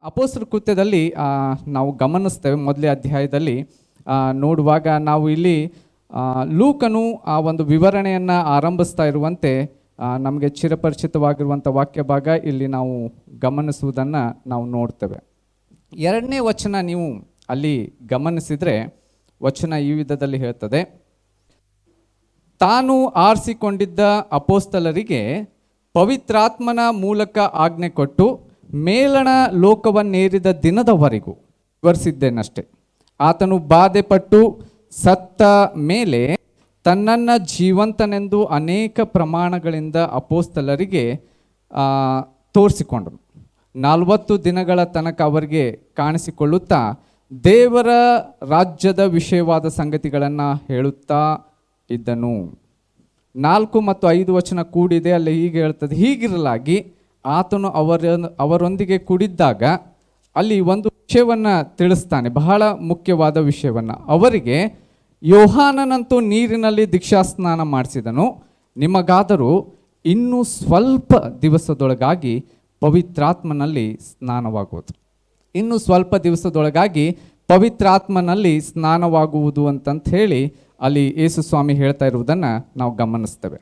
ಅಪೊಸ್ತಲರ ಕೃತ್ಯದಲ್ಲಿ ನಾವು ಗಮನಿಸ್ತೇವೆ. ಮೊದಲೇ ಅಧ್ಯಾಯದಲ್ಲಿ ನೋಡುವಾಗ ನಾವು ಇಲ್ಲಿ ಲೂಕನು ಆ ಒಂದು ವಿವರಣೆಯನ್ನು ಆರಂಭಿಸ್ತಾ ಇರುವಂತೆ ನಮಗೆ ಚಿರಪರಿಚಿತವಾಗಿರುವಂಥ ವಾಕ್ಯ ಭಾಗ ಇಲ್ಲಿ ನಾವು ಗಮನಿಸುವುದನ್ನು ನಾವು ನೋಡ್ತೇವೆ. 2ನೇ ವಚನ ನೀವು ಅಲ್ಲಿ ಗಮನಿಸಿದರೆ ವಚನ ಈ ವಿಧದಲ್ಲಿ ಹೇಳ್ತದೆ, ತಾನು ಆರಿಸಿಕೊಂಡಿದ್ದ ಅಪೊಸ್ತಲರಿಗೆ ಪವಿತ್ರಾತ್ಮನ ಮೂಲಕ ಆಜ್ಞೆ ಕೊಟ್ಟು ಮೇಲಣ ಲೋಕವನ್ನೇರಿದ ದಿನದವರೆಗೂ ವಿವರಿಸಿದ್ದೇನಷ್ಟೆ. ಆತನು ಬಾಧೆಪಟ್ಟು ಸತ್ತ ಮೇಲೆ ತನ್ನನ್ನು ಜೀವಂತನೆಂದು ಅನೇಕ ಪ್ರಮಾಣಗಳಿಂದ ಅಪೊಸ್ತಲರಿಗೆ ತೋರಿಸಿಕೊಂಡನು. 40 ದಿನಗಳ ತನಕ ಅವರಿಗೆ ಕಾಣಿಸಿಕೊಳ್ಳುತ್ತಾ ದೇವರ ರಾಜ್ಯದ ವಿಷಯವಾದ ಸಂಗತಿಗಳನ್ನು ಹೇಳುತ್ತಾ ಇದ್ದನು. 4 ಮತ್ತು 5 ವಚನ ಕೂಡಿದೆ, ಅಲ್ಲಿ ಹೀಗೆ ಹೇಳ್ತದೆ, ಹೀಗಿರಲಾಗಿ ಆತನು ಅವರೊಂದಿಗೆ ಕೂಡಿದ್ದಾಗ ಅಲ್ಲಿ ಒಂದು ವಿಷಯವನ್ನು ತಿಳಿಸ್ತಾನೆ, ಬಹಳ ಮುಖ್ಯವಾದ ವಿಷಯವನ್ನು. ಅವರಿಗೆ ಯೋಹಾನನಂತೂ ನೀರಿನಲ್ಲಿ ದೀಕ್ಷಾಸ್ನಾನ ಮಾಡಿಸಿದನು, ನಿಮಗಾದರೂ ಇನ್ನೂ ಸ್ವಲ್ಪ ದಿವಸದೊಳಗಾಗಿ ಪವಿತ್ರಾತ್ಮನಲ್ಲಿ ಸ್ನಾನವಾಗುವುದು. ಇನ್ನು ಸ್ವಲ್ಪ ದಿವಸದೊಳಗಾಗಿ ಪವಿತ್ರಾತ್ಮನಲ್ಲಿ ಸ್ನಾನವಾಗುವುದು ಅಂತಂತ ಹೇಳಿ ಅಲ್ಲಿ ಯೇಸು ಸ್ವಾಮಿ ಹೇಳ್ತಾ ಇರುವುದನ್ನು ನಾವು ಗಮನಿಸ್ತೇವೆ.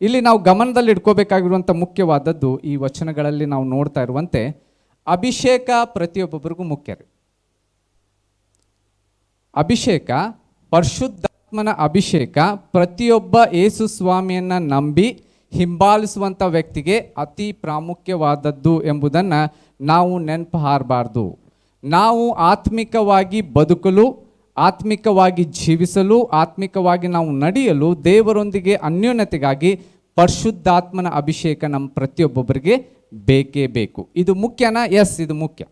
ಇಲ್ಲಿ ನಾವು ಗಮನದಲ್ಲಿ ಇಟ್ಕೋಬೇಕಾಗಿರುವಂಥ ಮುಖ್ಯವಾದದ್ದು ಈ ವಚನಗಳಲ್ಲಿ ನಾವು ನೋಡ್ತಾ ಇರುವಂತೆ ಅಭಿಷೇಕ ಪ್ರತಿಯೊಬ್ಬೊಬ್ಬರಿಗೂ ಮುಖ್ಯ ರೀ. ಅಭಿಷೇಕ, ಪರಿಶುದ್ಧಾತ್ಮನ ಅಭಿಷೇಕ ಪ್ರತಿಯೊಬ್ಬ ಯೇಸು ಸ್ವಾಮಿಯನ್ನು ನಂಬಿ ಹಿಂಬಾಲಿಸುವಂಥ ವ್ಯಕ್ತಿಗೆ ಅತಿ ಪ್ರಾಮುಖ್ಯವಾದದ್ದು ಎಂಬುದನ್ನು ನಾವು ನೆನಪು ಹಾರಬಾರ್ದು. ನಾವು ಆತ್ಮಿಕವಾಗಿ ಬದುಕಲು, ಆತ್ಮಿಕವಾಗಿ ಜೀವಿಸಲು, ಆತ್ಮಿಕವಾಗಿ ನಾವು ನಡೆಯಲು ದೇವರೊಂದಿಗೆ ಅನ್ಯೋನ್ಯತೆಗಾಗಿ ಪರಿಶುದ್ಧಾತ್ಮನ ಅಭಿಷೇಕ ನಮ್ಮ ಪ್ರತಿಯೊಬ್ಬೊಬ್ಬರಿಗೆ ಬೇಕೇ ಬೇಕು. ಇದು ಮುಖ್ಯನಾ? ಎಸ್, ಇದು ಮುಖ್ಯ.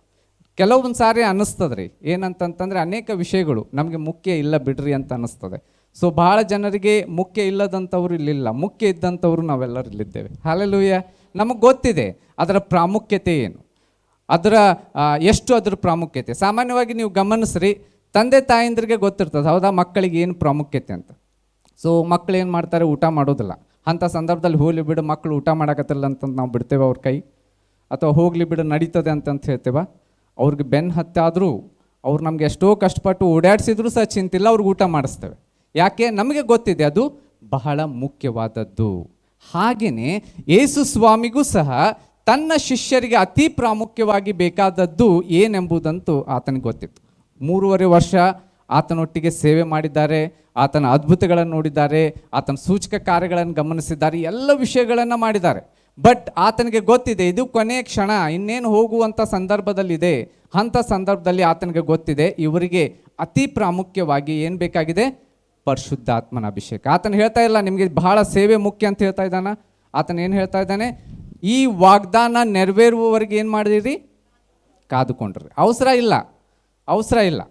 ಕೆಲವೊಂದು ಸಾರಿ ಅನ್ನಿಸ್ತದ್ರಿ ಏನಂತಂತಂದರೆ ಅನೇಕ ವಿಷಯಗಳು ನಮಗೆ ಮುಖ್ಯ ಇಲ್ಲ ಬಿಡ್ರಿ ಅಂತ ಅನ್ನಿಸ್ತದೆ. ಸೊ ಭಾಳ ಜನರಿಗೆ ಮುಖ್ಯ ಇಲ್ಲದಂಥವ್ರು ಇಲ್ಲಿಲ್ಲ, ಮುಖ್ಯ ಇದ್ದಂಥವ್ರು ನಾವೆಲ್ಲರೂ ಇಲ್ಲಿದ್ದೇವೆ. ಹಲ್ಲೆಲೂಯಾ. ನಮಗೆ ಗೊತ್ತಿದೆ ಅದರ ಪ್ರಾಮುಖ್ಯತೆ ಏನು, ಅದರ ಅದರ ಪ್ರಾಮುಖ್ಯತೆ. ಸಾಮಾನ್ಯವಾಗಿ ನೀವು ಗಮನಿಸ್ರಿ, ತಂದೆ ತಾಯಂದ್ರಿಗೆ ಗೊತ್ತಿರ್ತದೆ, ಹೌದಾ, ಮಕ್ಕಳಿಗೆ ಏನು ಪ್ರಾಮುಖ್ಯತೆ ಅಂತ. ಸೊ ಮಕ್ಕಳು ಏನು ಮಾಡ್ತಾರೆ, ಊಟ ಮಾಡೋದಿಲ್ಲ. ಅಂಥ ಸಂದರ್ಭದಲ್ಲಿ ಹೋಗ್ಲಿ ಬಿಡು, ಮಕ್ಕಳು ಊಟ ಮಾಡೋಕತ್ತಿಲ್ಲ ಅಂತಂದು ನಾವು ಬಿಡ್ತೇವೆ ಅವ್ರ ಕೈ, ಅಥವಾ ಹೋಗಲಿ ಬಿಡು ನಡೀತದೆ ಅಂತಂತ ಹೇಳ್ತೇವೆ. ಅವ್ರಿಗೆ ಬೆನ್ನು ಹತ್ತಾದರೂ ಅವ್ರು ನಮ್ಗೆ ಎಷ್ಟೋ ಕಷ್ಟಪಟ್ಟು ಓಡಾಡಿಸಿದ್ರು ಸಹ ಚಿಂತಿಲ್ಲ, ಅವ್ರಿಗೆ ಊಟ ಮಾಡಿಸ್ತೇವೆ. ಯಾಕೆ? ನಮಗೆ ಗೊತ್ತಿದೆ ಅದು ಬಹಳ ಮುಖ್ಯವಾದದ್ದು. ಹಾಗೆಯೇ ಯೇಸು ಸ್ವಾಮಿಗೂ ಸಹ ತನ್ನ ಶಿಷ್ಯರಿಗೆ ಅತಿ ಪ್ರಾಮುಖ್ಯವಾಗಿ ಬೇಕಾದದ್ದು ಏನೆಂಬುದಂತೂ ಆತನಿಗೆ ಗೊತ್ತಿತ್ತು. 3.5 ವರ್ಷ ಆತನೊಟ್ಟಿಗೆ ಸೇವೆ ಮಾಡಿದ್ದಾರೆ, ಆತನ ಅದ್ಭುತಗಳನ್ನು ನೋಡಿದ್ದಾರೆ, ಆತನ ಸೂಚಕ ಕಾರ್ಯಗಳನ್ನು ಗಮನಿಸಿದ್ದಾರೆ, ಎಲ್ಲ ವಿಷಯಗಳನ್ನು ಮಾಡಿದ್ದಾರೆ. ಬಟ್ ಆತನಿಗೆ ಗೊತ್ತಿದೆ ಇದು ಕೊನೆಯ ಕ್ಷಣ, ಇನ್ನೇನು ಹೋಗುವಂಥ ಸಂದರ್ಭದಲ್ಲಿದೆ. ಅಂಥ ಸಂದರ್ಭದಲ್ಲಿ ಆತನಿಗೆ ಗೊತ್ತಿದೆ ಇವರಿಗೆ ಅತಿ ಪ್ರಾಮುಖ್ಯವಾಗಿ ಏನು ಬೇಕಾಗಿದೆ, ಪರಿಶುದ್ಧಾತ್ಮನ ಅಭಿಷೇಕ. ಆತನು ಹೇಳ್ತಾ ಇಲ್ಲ ನಿಮಗೆ ಬಹಳ ಸೇವೆ ಮುಖ್ಯ ಅಂತ ಹೇಳ್ತಾ ಇದ್ದಾನ. ಆತನ ಏನು ಹೇಳ್ತಾ ಇದ್ದಾನೆ, ಈ ವಾಗ್ದಾನ ನೆರವೇರುವವರೆಗೆ ಏನು ಮಾಡಿದಿರಿ, ಕಾದುಕೊಂಡ್ರಿ. ಅವಸರ ಇಲ್ಲ,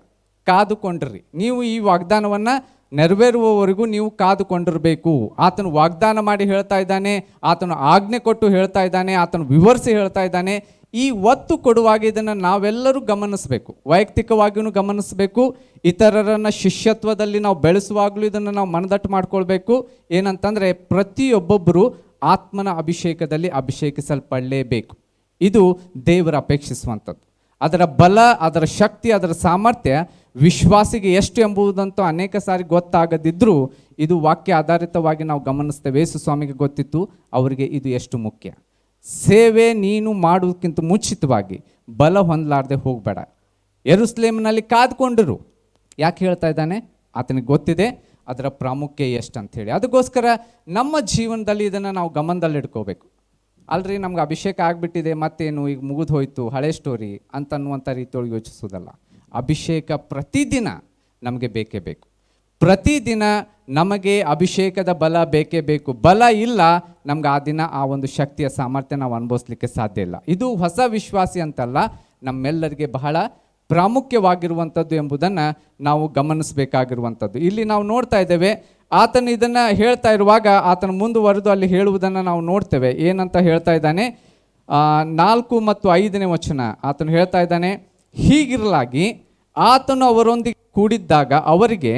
ಕಾದುಕೊಂಡ್ರಿ. ನೀವು ಈ ವಾಗ್ದಾನವನ್ನು ನೆರವೇರುವವರೆಗೂ ನೀವು ಕಾದುಕೊಂಡಿರಬೇಕು. ಆತನು ವಾಗ್ದಾನ ಮಾಡಿ ಹೇಳ್ತಾ ಇದ್ದಾನೆ, ಆತನು ಆಜ್ಞೆ ಕೊಟ್ಟು ಹೇಳ್ತಾ ಇದ್ದಾನೆ, ಆತನು ವಿವರಿಸಿ ಹೇಳ್ತಾ ಇದ್ದಾನೆ. ಈ ಒತ್ತು ಕೊಡುವಾಗ ಇದನ್ನು ನಾವೆಲ್ಲರೂ ಗಮನಿಸಬೇಕು, ವೈಯಕ್ತಿಕವಾಗಿಯೂ ಗಮನಿಸಬೇಕು, ಇತರರನ್ನು ಶಿಷ್ಯತ್ವದಲ್ಲಿ ನಾವು ಬೆಳೆಸುವಾಗಲೂ ಇದನ್ನು ನಾವು ಮನದಟ್ಟು ಮಾಡ್ಕೊಳ್ಬೇಕು. ಏನಂತಂದರೆ ಪ್ರತಿಯೊಬ್ಬೊಬ್ಬರು ಆತ್ಮನ ಅಭಿಷೇಕದಲ್ಲಿ ಅಭಿಷೇಕಿಸಲ್ಪಡಲೇಬೇಕು. ಇದು ದೇವರು ಅಪೇಕ್ಷಿಸುವಂಥದ್ದು. ಅದರ ಬಲ, ಅದರ ಶಕ್ತಿ, ಅದರ ಸಾಮರ್ಥ್ಯ ವಿಶ್ವಾಸಿಗೆ ಎಷ್ಟು ಎಂಬುದಂತೂ ಅನೇಕ ಸಾರಿ ಗೊತ್ತಾಗದಿದ್ದರೂ ಇದು ವಾಕ್ಯ ಆಧಾರಿತವಾಗಿ ನಾವು ಗಮನಿಸ್ತೇವೆ. ಯೇಸು ಸ್ವಾಮಿಗೆ ಗೊತ್ತಿತ್ತು ಅವರಿಗೆ ಇದು ಎಷ್ಟು ಮುಖ್ಯ. ಸೇವೆ ನೀನು ಮಾಡುವುದಕ್ಕಿಂತ ಮುಂಚಿತವಾಗಿ ಬಲ ಹೊಂದಲಾರದೆ ಹೋಗಬೇಡ, ಯೆರೂಸಲೇಮಿನಲ್ಲಿ ಕಾದ್ಕೊಂಡಿರು. ಯಾಕೆ ಹೇಳ್ತಾ ಇದ್ದಾನೆ? ಆತನಿಗೆ ಗೊತ್ತಿದೆ ಅದರ ಪ್ರಾಮುಖ್ಯ ಎಷ್ಟು ಅಂಥೇಳಿ. ಅದಕ್ಕೋಸ್ಕರ ನಮ್ಮ ಜೀವನದಲ್ಲಿ ಇದನ್ನು ನಾವು ಗಮನದಲ್ಲಿಡ್ಕೋಬೇಕು. ಅಲ್ರಿ ನಮ್ಗೆ ಅಭಿಷೇಕ ಆಗಿಬಿಟ್ಟಿದೆ, ಮತ್ತೇನು ಈಗ ಮುಗಿದು ಹೋಯ್ತು, ಹಳೆ ಸ್ಟೋರಿ ಅಂತನ್ನುವಂಥ ರೀತಿಯೊಳಗೆ ಯೋಚಿಸೋದಲ್ಲ. ಅಭಿಷೇಕ ಪ್ರತಿದಿನ ನಮಗೆ ಬೇಕೇ ಬೇಕು. ಪ್ರತಿದಿನ ನಮಗೆ ಅಭಿಷೇಕದ ಬಲ ಬೇಕೇ ಬೇಕು. ಬಲ ಇಲ್ಲ ನಮ್ಗೆ ಆ ದಿನ ಆ ಒಂದು ಶಕ್ತಿಯ ಸಾಮರ್ಥ್ಯ ನಾವು ಅನುಭವಿಸ್ಲಿಕ್ಕೆ ಸಾಧ್ಯ ಇಲ್ಲ. ಇದು ಹೊಸ ವಿಶ್ವಾಸಿ ಅಂತಲ್ಲ, ನಮ್ಮೆಲ್ಲರಿಗೆ ಬಹಳ ಪ್ರಾಮುಖ್ಯವಾಗಿರುವಂಥದ್ದು ಎಂಬುದನ್ನು ನಾವು ಗಮನಿಸಬೇಕಾಗಿರುವಂಥದ್ದು. ಇಲ್ಲಿ ನಾವು ನೋಡ್ತಾ ಇದ್ದೇವೆ, ಆತನು ಇದನ್ನು ಹೇಳ್ತಾ ಇರುವಾಗ ಆತನ ಮುಂದುವರೆದು ಅಲ್ಲಿ ಹೇಳುವುದನ್ನು ನಾವು ನೋಡ್ತೇವೆ. ಏನಂತ ಹೇಳ್ತಾ ಇದ್ದಾನೆ, 4 ಮತ್ತು 5ನೇ ವಚನ ಆತನು ಹೇಳ್ತಾ ಇದ್ದಾನೆ, ಹೀಗಿರಲಾಗಿ ಆತನು ಅವರೊಂದಿಗೆ ಕೂಡಿದ್ದಾಗ ಅವರಿಗೆ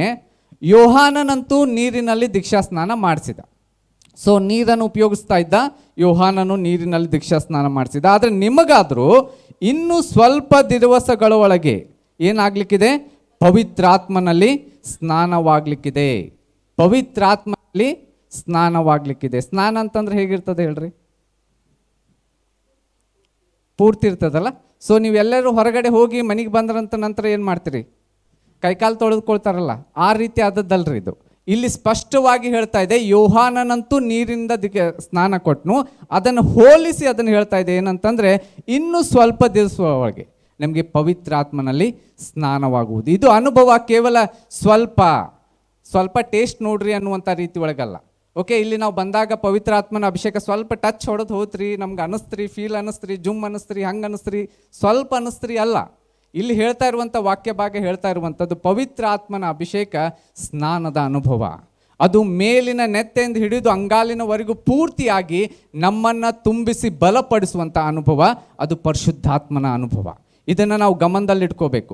ಯೋಹಾನನಂತೂ ನೀರಿನಲ್ಲಿ ದೀಕ್ಷಾಸ್ನಾನ ಮಾಡಿಸಿದ. ಸೊ ನೀರನ್ನು ಉಪಯೋಗಿಸ್ತಾ ಇದ್ದ, ಯೋಹಾನನು ನೀರಿನಲ್ಲಿ ದೀಕ್ಷಾ ಸ್ನಾನ ಮಾಡಿಸಿದ. ಆದರೆ ನಿಮಗಾದರೂ ಇನ್ನೂ ಸ್ವಲ್ಪ ದಿವಸಗಳ ಒಳಗೆ ಏನಾಗಲಿಕ್ಕಿದೆ? ಪವಿತ್ರಾತ್ಮನಲ್ಲಿ ಸ್ನಾನವಾಗಲಿಕ್ಕಿದೆ. ಪವಿತ್ರಾತ್ಮನಲ್ಲಿ ಸ್ನಾನವಾಗಲಿಕ್ಕಿದೆ. ಸ್ನಾನ ಅಂತಂದ್ರೆ ಹೇಗಿರ್ತದೆ ಹೇಳ್ರಿ? ಪೂರ್ತಿ ಇರ್ತದಲ್ಲ. ಸೊ ನೀವೆಲ್ಲರೂ ಹೊರಗಡೆ ಹೋಗಿ ಮನೆಗೆ ಬಂದ್ರಂತ ನಂತರ ಏನು ಮಾಡ್ತೀರಿ? ಕೈಕಾಲು ತೊಳೆದುಕೊಳ್ತಾರಲ್ಲ, ಆ ರೀತಿ ಆದದ್ದಲ್ರಿ ಇದು. ಇಲ್ಲಿ ಸ್ಪಷ್ಟವಾಗಿ ಹೇಳ್ತಾ ಇದೆ, ಯೋಹಾನನಂತೂ ನೀರಿಂದ ಸ್ನಾನ ಕೊಟ್ಟನು, ಅದನ್ನು ಹೋಲಿಸಿ ಅದನ್ನು ಹೇಳ್ತಾ ಇದೆ ಏನಂತಂದರೆ, ಇನ್ನೂ ಸ್ವಲ್ಪ ದಿವಸದೊಳಗೆ ನಮಗೆ ಪವಿತ್ರಾತ್ಮನಲ್ಲಿ ಸ್ನಾನವಾಗುವುದು. ಇದು ಅನುಭವ ಕೇವಲ ಸ್ವಲ್ಪ ಟೇಸ್ಟ್ ನೋಡ್ರಿ ಅನ್ನುವಂಥ ರೀತಿ ಒಳಗಲ್ಲ. ಓಕೆ, ಇಲ್ಲಿ ನಾವು ಬಂದಾಗ ಪವಿತ್ರಾತ್ಮನ ಅಭಿಷೇಕ ಸ್ವಲ್ಪ ಟಚ್ ಹೊಡೆದು ಹೋತ್ರಿ, ನಮ್ಗೆ ಅನ್ನಿಸ್ತ್ರಿ, ಫೀಲ್ ಅನ್ನಿಸ್ತ್ರಿ, ಜುಮ್ ಅನ್ನಿಸ್ತ್ರಿ, ಹಂಗೆ ಅನ್ನಿಸ್ತ್ರಿ, ಸ್ವಲ್ಪ ಅನ್ನಿಸ್ತ್ರಿ ಅಲ್ಲ. ಇಲ್ಲಿ ಹೇಳ್ತಾ ಇರುವಂಥ ವಾಕ್ಯ ಭಾಗ ಹೇಳ್ತಾ ಇರುವಂಥದ್ದು ಪವಿತ್ರ ಆತ್ಮನ ಅಭಿಷೇಕ ಸ್ನಾನದ ಅನುಭವ. ಅದು ಮೇಲಿನ ನೆತ್ತೆಯಿಂದ ಹಿಡಿದು ಅಂಗಾಲಿನವರೆಗೂ ಪೂರ್ತಿಯಾಗಿ ನಮ್ಮನ್ನು ತುಂಬಿಸಿ ಬಲಪಡಿಸುವಂಥ ಅನುಭವ, ಅದು ಪರಿಶುದ್ಧಾತ್ಮನ ಅನುಭವ. ಇದನ್ನು ನಾವು ಗಮನದಲ್ಲಿಟ್ಕೋಬೇಕು.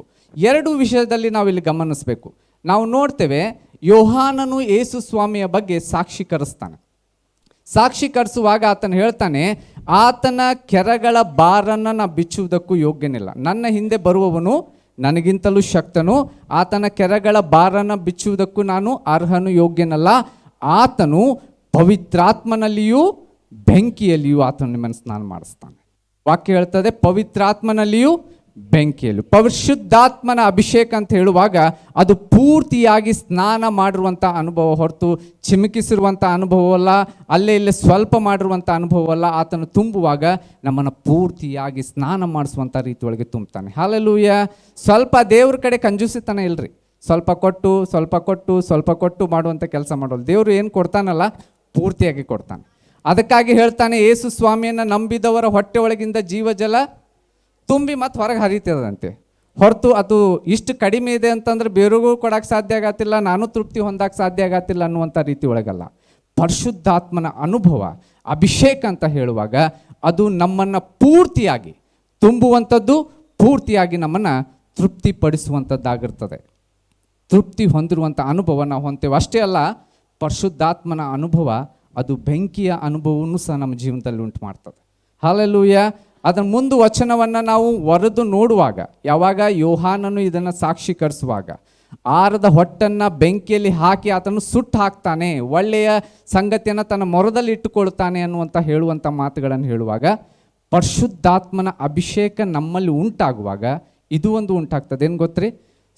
ಎರಡು ವಿಷಯದಲ್ಲಿ ನಾವು ಇಲ್ಲಿ ಗಮನಿಸಬೇಕು. ನಾವು ನೋಡ್ತೇವೆ, ಯೋಹಾನನು ಯೇಸು ಸ್ವಾಮಿಯ ಬಗ್ಗೆ ಸಾಕ್ಷೀಕರಿಸುವಾಗ ಆತನು ಹೇಳ್ತಾನೆ, ಆತನ ಕೆರಗಳ ಬಾರನ್ನು ನಾ ಬಿಚ್ಚುವುದಕ್ಕೂ ಯೋಗ್ಯನಿಲ್ಲ, ನನ್ನ ಹಿಂದೆ ಬರುವವನು ನನಗಿಂತಲೂ ಶಕ್ತನು, ಆತನ ಕೆರಗಳ ಬಾರನ್ನು ಬಿಚ್ಚುವುದಕ್ಕೂ ನಾನು ಅರ್ಹನು, ಯೋಗ್ಯನಲ್ಲ. ಆತನು ಪವಿತ್ರಾತ್ಮನಲ್ಲಿಯೂ ಬೆಂಕಿಯಲ್ಲಿಯೂ ಆತನು ನಿಮ್ಮನ್ನು ಸ್ನಾನ ಮಾಡಿಸ್ತಾನೆ. ವಾಕ್ಯ ಹೇಳ್ತದೆ, ಪವಿತ್ರಾತ್ಮನಲ್ಲಿಯೂ ಬೆಂಕಿಯಲ್ಲೂ. ಪರಿಶುದ್ಧಾತ್ಮನ ಅಭಿಷೇಕ ಅಂತ ಹೇಳುವಾಗ ಅದು ಪೂರ್ತಿಯಾಗಿ ಸ್ನಾನ ಮಾಡಿರುವಂಥ ಅನುಭವ ಹೊರತು ಚಿಮುಕಿಸಿರುವಂಥ ಅನುಭವವಲ್ಲ, ಅಲ್ಲೇ ಇಲ್ಲೇ ಸ್ವಲ್ಪ ಮಾಡಿರುವಂಥ ಅನುಭವವಲ್ಲ. ಆತನು ತುಂಬುವಾಗ ನಮ್ಮನ್ನು ಪೂರ್ತಿಯಾಗಿ ಸ್ನಾನ ಮಾಡಿಸುವಂಥ ರೀತಿ ಒಳಗೆ ತುಂಬ್ತಾನೆ. ಹಲ್ಲೆಲೂಯಾ. ಸ್ವಲ್ಪ ದೇವ್ರ ಕಡೆ ಕಂಜೂಸಿತನ ಇಲ್ರಿ, ಸ್ವಲ್ಪ ಕೊಟ್ಟು ಮಾಡುವಂಥ ಕೆಲಸ ಮಾಡೋಲ್ಲ. ದೇವರು ಏನು ಕೊಡ್ತಾನಲ್ಲ ಪೂರ್ತಿಯಾಗಿ ಕೊಡ್ತಾನೆ. ಅದಕ್ಕಾಗಿ ಹೇಳ್ತಾನೆ, ಯೇಸು ಸ್ವಾಮಿಯನ್ನು ನಂಬಿದವರ ಹೊಟ್ಟೆ ಒಳಗಿಂದ ಜೀವಜಲ ತುಂಬಿ ಮತ್ತೆ ಹೊರಗೆ ಹರಿತದಂತೆ. ಹೊರತು ಅದು ಇಷ್ಟು ಕಡಿಮೆ ಇದೆ ಅಂತಂದ್ರೆ ಬೇರೆಗೂ ಕೊಡೋಕ್ಕೆ ಸಾಧ್ಯ ಆಗತ್ತಿಲ್ಲ, ನಾನು ತೃಪ್ತಿ ಹೊಂದಕ್ಕೆ ಸಾಧ್ಯ ಆಗತ್ತಿಲ್ಲ ಅನ್ನುವಂಥ ರೀತಿ ಒಳಗಲ್ಲ. ಪರಿಶುದ್ಧಾತ್ಮನ ಅನುಭವ, ಅಭಿಷೇಕ ಅಂತ ಹೇಳುವಾಗ ಅದು ನಮ್ಮನ್ನು ಪೂರ್ತಿಯಾಗಿ ತುಂಬುವಂಥದ್ದು, ಪೂರ್ತಿಯಾಗಿ ನಮ್ಮನ್ನು ತೃಪ್ತಿಪಡಿಸುವಂಥದ್ದಾಗಿರ್ತದೆ. ತೃಪ್ತಿ ಹೊಂದಿರುವಂಥ ಅನುಭವ ನಾವು ಹೊಂತೇವೆ. ಅಷ್ಟೇ ಅಲ್ಲ, ಪರಿಶುದ್ಧಾತ್ಮನ ಅನುಭವ ಅದು ಬೆಂಕಿಯ ಅನುಭವವನ್ನು ಸಹ ನಮ್ಮ ಜೀವನದಲ್ಲಿ ಉಂಟು ಮಾಡ್ತದೆ. ಹಲ್ಲೆಲೂಯಾ. ಅದರ ಮುಂದೆ ವಚನವನ್ನು ನಾವು ಒರೆದು ನೋಡುವಾಗ, ಯಾವಾಗ ಯೋಹಾನನು ಇದನ್ನು ಸಾಕ್ಷೀಕರಿಸುವಾಗ ಆರದ ಹೊಟ್ಟನ್ನು ಬೆಂಕಿಯಲ್ಲಿ ಹಾಕಿ ಆತನು ಸುಟ್ಟು ಹಾಕ್ತಾನೆ, ಒಳ್ಳೆಯ ಸಂಗತಿಯನ್ನು ತನ್ನ ಮೊರದಲ್ಲಿ ಇಟ್ಟುಕೊಳ್ತಾನೆ ಅನ್ನುವಂಥ ಹೇಳುವಂಥ ಮಾತುಗಳನ್ನು ಹೇಳುವಾಗ, ಪರಿಶುದ್ಧಾತ್ಮನ ಅಭಿಷೇಕ ನಮ್ಮಲ್ಲಿ ಉಂಟಾಗುವಾಗ ಇದು ಒಂದು ಉಂಟಾಗ್ತದೆ. ಏನು ಗೊತ್ತ್ರಿ?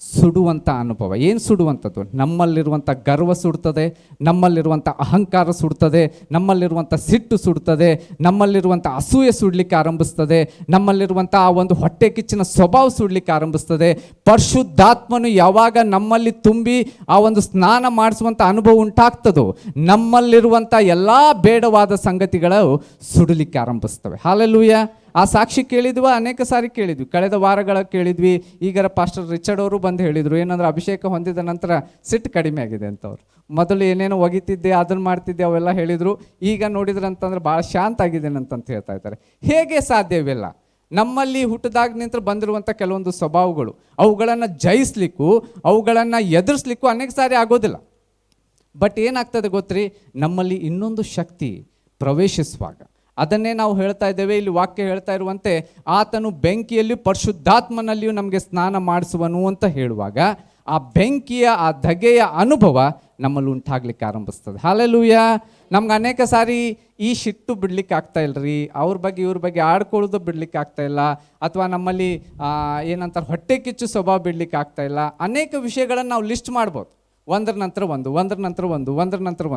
ಸುಡುವಂಥ ಅನುಭವ. ಏನು ಸುಡುವಂಥದ್ದು? ನಮ್ಮಲ್ಲಿರುವಂಥ ಗರ್ವ ಸುಡ್ತದೆ, ನಮ್ಮಲ್ಲಿರುವಂಥ ಅಹಂಕಾರ ಸುಡ್ತದೆ, ನಮ್ಮಲ್ಲಿರುವಂಥ ಸಿಟ್ಟು ಸುಡ್ತದೆ, ನಮ್ಮಲ್ಲಿರುವಂಥ ಅಸೂಯೆ ಸುಡಲಿಕ್ಕೆ ಆರಂಭಿಸ್ತದೆ, ನಮ್ಮಲ್ಲಿರುವಂಥ ಆ ಒಂದು ಹೊಟ್ಟೆ ಕಿಚ್ಚಿನ ಸ್ವಭಾವ ಸುಡಲಿಕ್ಕೆ ಆರಂಭಿಸ್ತದೆ. ಪರಿಶುದ್ಧಾತ್ಮನು ಯಾವಾಗ ನಮ್ಮಲ್ಲಿ ತುಂಬಿ ಆ ಒಂದು ಸ್ನಾನ ಮಾಡಿಸುವಂಥ ಅನುಭವ ಉಂಟಾಗ್ತದೋ, ನಮ್ಮಲ್ಲಿರುವಂಥ ಎಲ್ಲ ಬೇಡವಾದ ಸಂಗತಿಗಳು ಸುಡಲಿಕ್ಕೆ ಆರಂಭಿಸ್ತವೆ. ಹಲ್ಲೆಲೂಯಾ. ಆ ಸಾಕ್ಷಿ ಕೇಳಿದ್ವಿ, ಅನೇಕ ಸಾರಿ ಕೇಳಿದ್ವಿ, ಕಳೆದ ವಾರಗಳ ಕೇಳಿದ್ವಿ. ಈಗರ ಪಾಸ್ಟರ್ ರಿಚರ್ಡ್ ಅವರು ಬಂದು ಹೇಳಿದರು, ಏನಂದ್ರೆ ಅಭಿಷೇಕ ಹೊಂದಿದ ನಂತರ ಸಿಟ್ಟು ಕಡಿಮೆ ಆಗಿದೆ ಅಂತವ್ರು. ಮೊದಲು ಏನೇನೋ ಒಗಿತಿದ್ದೆ, ಅದನ್ನು ಮಾಡ್ತಿದ್ದೆ, ಅವೆಲ್ಲ ಹೇಳಿದರು. ಈಗ ನೋಡಿದ್ರೆ ಅಂತಂದ್ರೆ ಭಾಳ ಶಾಂತ ಆಗಿದ್ದೇನೆ ಅಂತಂತ ಹೇಳ್ತಾ ಇದ್ದಾರೆ. ಹೇಗೆ ಸಾಧ್ಯವಿಲ್ಲ? ನಮ್ಮಲ್ಲಿ ಹುಟ್ಟದಾಗ ನಿಂತ ಬಂದಿರುವಂಥ ಕೆಲವೊಂದು ಸ್ವಭಾವಗಳು, ಅವುಗಳನ್ನು ಜಯಿಸ್ಲಿಕ್ಕೂ ಅವುಗಳನ್ನು ಎದುರಿಸ್ಲಿಕ್ಕೂ ಅನೇಕ ಸಾರಿ ಆಗೋದಿಲ್ಲ. ಬಟ್ ಏನಾಗ್ತದೆ ಗೊತ್ತ್ರಿ? ನಮ್ಮಲ್ಲಿ ಇನ್ನೊಂದು ಶಕ್ತಿ ಪ್ರವೇಶಿಸುವಾಗ, ಅದನ್ನೇ ನಾವು ಹೇಳ್ತಾ ಇದ್ದೇವೆ. ಇಲ್ಲಿ ವಾಕ್ಯ ಹೇಳ್ತಾ ಇರುವಂತೆ, ಆತನು ಬೆಂಕಿಯಲ್ಲಿಯೂ ಪರಿಶುದ್ಧಾತ್ಮನಲ್ಲಿಯೂ ನಮಗೆ ಸ್ನಾನ ಮಾಡಿಸುವನು ಅಂತ ಹೇಳುವಾಗ, ಆ ಬೆಂಕಿಯ ಆ ಧಗೆಯ ಅನುಭವ ನಮ್ಮಲ್ಲಿ ಉಂಟಾಗ್ಲಿಕ್ಕೆ ಆರಂಭಿಸ್ತದೆ. ಹಲ್ಲೆಲೂಯಾ. ನಮ್ಗೆ ಅನೇಕ ಸಾರಿ ಈ ಸಿಟ್ಟು ಬಿಡ್ಲಿಕ್ಕೆ ಆಗ್ತಾ ಇಲ್ಲರಿ, ಇವ್ರ ಬಗ್ಗೆ ಆಡ್ಕೊಳ್ಳೋದು ಬಿಡ್ಲಿಕ್ಕೆ ಆಗ್ತಾ ಇಲ್ಲ, ಅಥವಾ ನಮ್ಮಲ್ಲಿ ಏನಂತಾರೆ ಹೊಟ್ಟೆ ಕಿಚ್ಚು ಸ್ವಭಾವ ಬಿಡ್ಲಿಕ್ಕೆ ಆಗ್ತಾ ಇಲ್ಲ. ಅನೇಕ ವಿಷಯಗಳನ್ನು ನಾವು ಲಿಸ್ಟ್ ಮಾಡ್ಬೋದು, ಒಂದರ ನಂತರ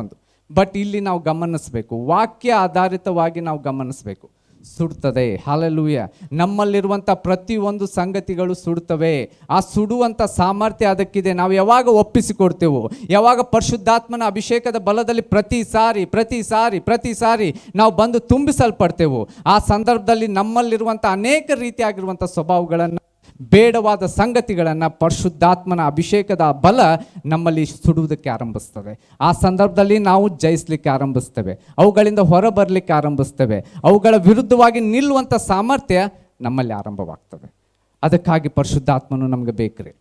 ಒಂದು. ಬಟ್ ಇಲ್ಲಿ ನಾವು ಗಮನಿಸಬೇಕು, ವಾಕ್ಯ ಆಧಾರಿತವಾಗಿ ನಾವು ಗಮನಿಸಬೇಕು. ಸುಡ್ತದೆ. ಹಲ್ಲೆಲೂಯಾ. ನಮ್ಮಲ್ಲಿರುವಂಥ ಪ್ರತಿಯೊಂದು ಸಂಗತಿಗಳು ಸುಡ್ತವೆ. ಆ ಸುಡುವಂಥ ಸಾಮರ್ಥ್ಯ ಅದಕ್ಕಿದೆ. ನಾವು ಯಾವಾಗ ಒಪ್ಪಿಸಿಕೊಡ್ತೇವೋ, ಯಾವಾಗ ಪರಿಶುದ್ಧಾತ್ಮನ ಅಭಿಷೇಕದ ಬಲದಲ್ಲಿ ಪ್ರತಿ ಸಾರಿ ನಾವು ಬಂದು ತುಂಬಿಸಲ್ಪಡ್ತೇವೋ, ಆ ಸಂದರ್ಭದಲ್ಲಿ ನಮ್ಮಲ್ಲಿರುವಂಥ ಅನೇಕ ರೀತಿಯಾಗಿರುವಂಥ ಸ್ವಭಾವಗಳನ್ನು, ಬೇಡವಾದ ಸಂಗತಿಗಳನ್ನು ಪರಿಶುದ್ಧಾತ್ಮನ ಅಭಿಷೇಕದ ಬಲ ನಮ್ಮಲ್ಲಿ ಸುಡುವುದಕ್ಕೆ ಆರಂಭಿಸ್ತದೆ. ಆ ಸಂದರ್ಭದಲ್ಲಿ ನಾವು ಜಯಿಸಲಿಕ್ಕೆ ಆರಂಭಿಸ್ತೇವೆ, ಅವುಗಳಿಂದ ಹೊರಬರಲಿಕ್ಕೆ ಆರಂಭಿಸ್ತೇವೆ, ಅವುಗಳ ವಿರುದ್ಧವಾಗಿ ನಿಲ್ಲುವಂಥ ಸಾಮರ್ಥ್ಯ ನಮ್ಮಲ್ಲಿ ಆರಂಭವಾಗ್ತದೆ. ಅದಕ್ಕಾಗಿ ಪರಿಶುದ್ಧಾತ್ಮನು ನಮಗೆ ಬೇಕ್ರಿ.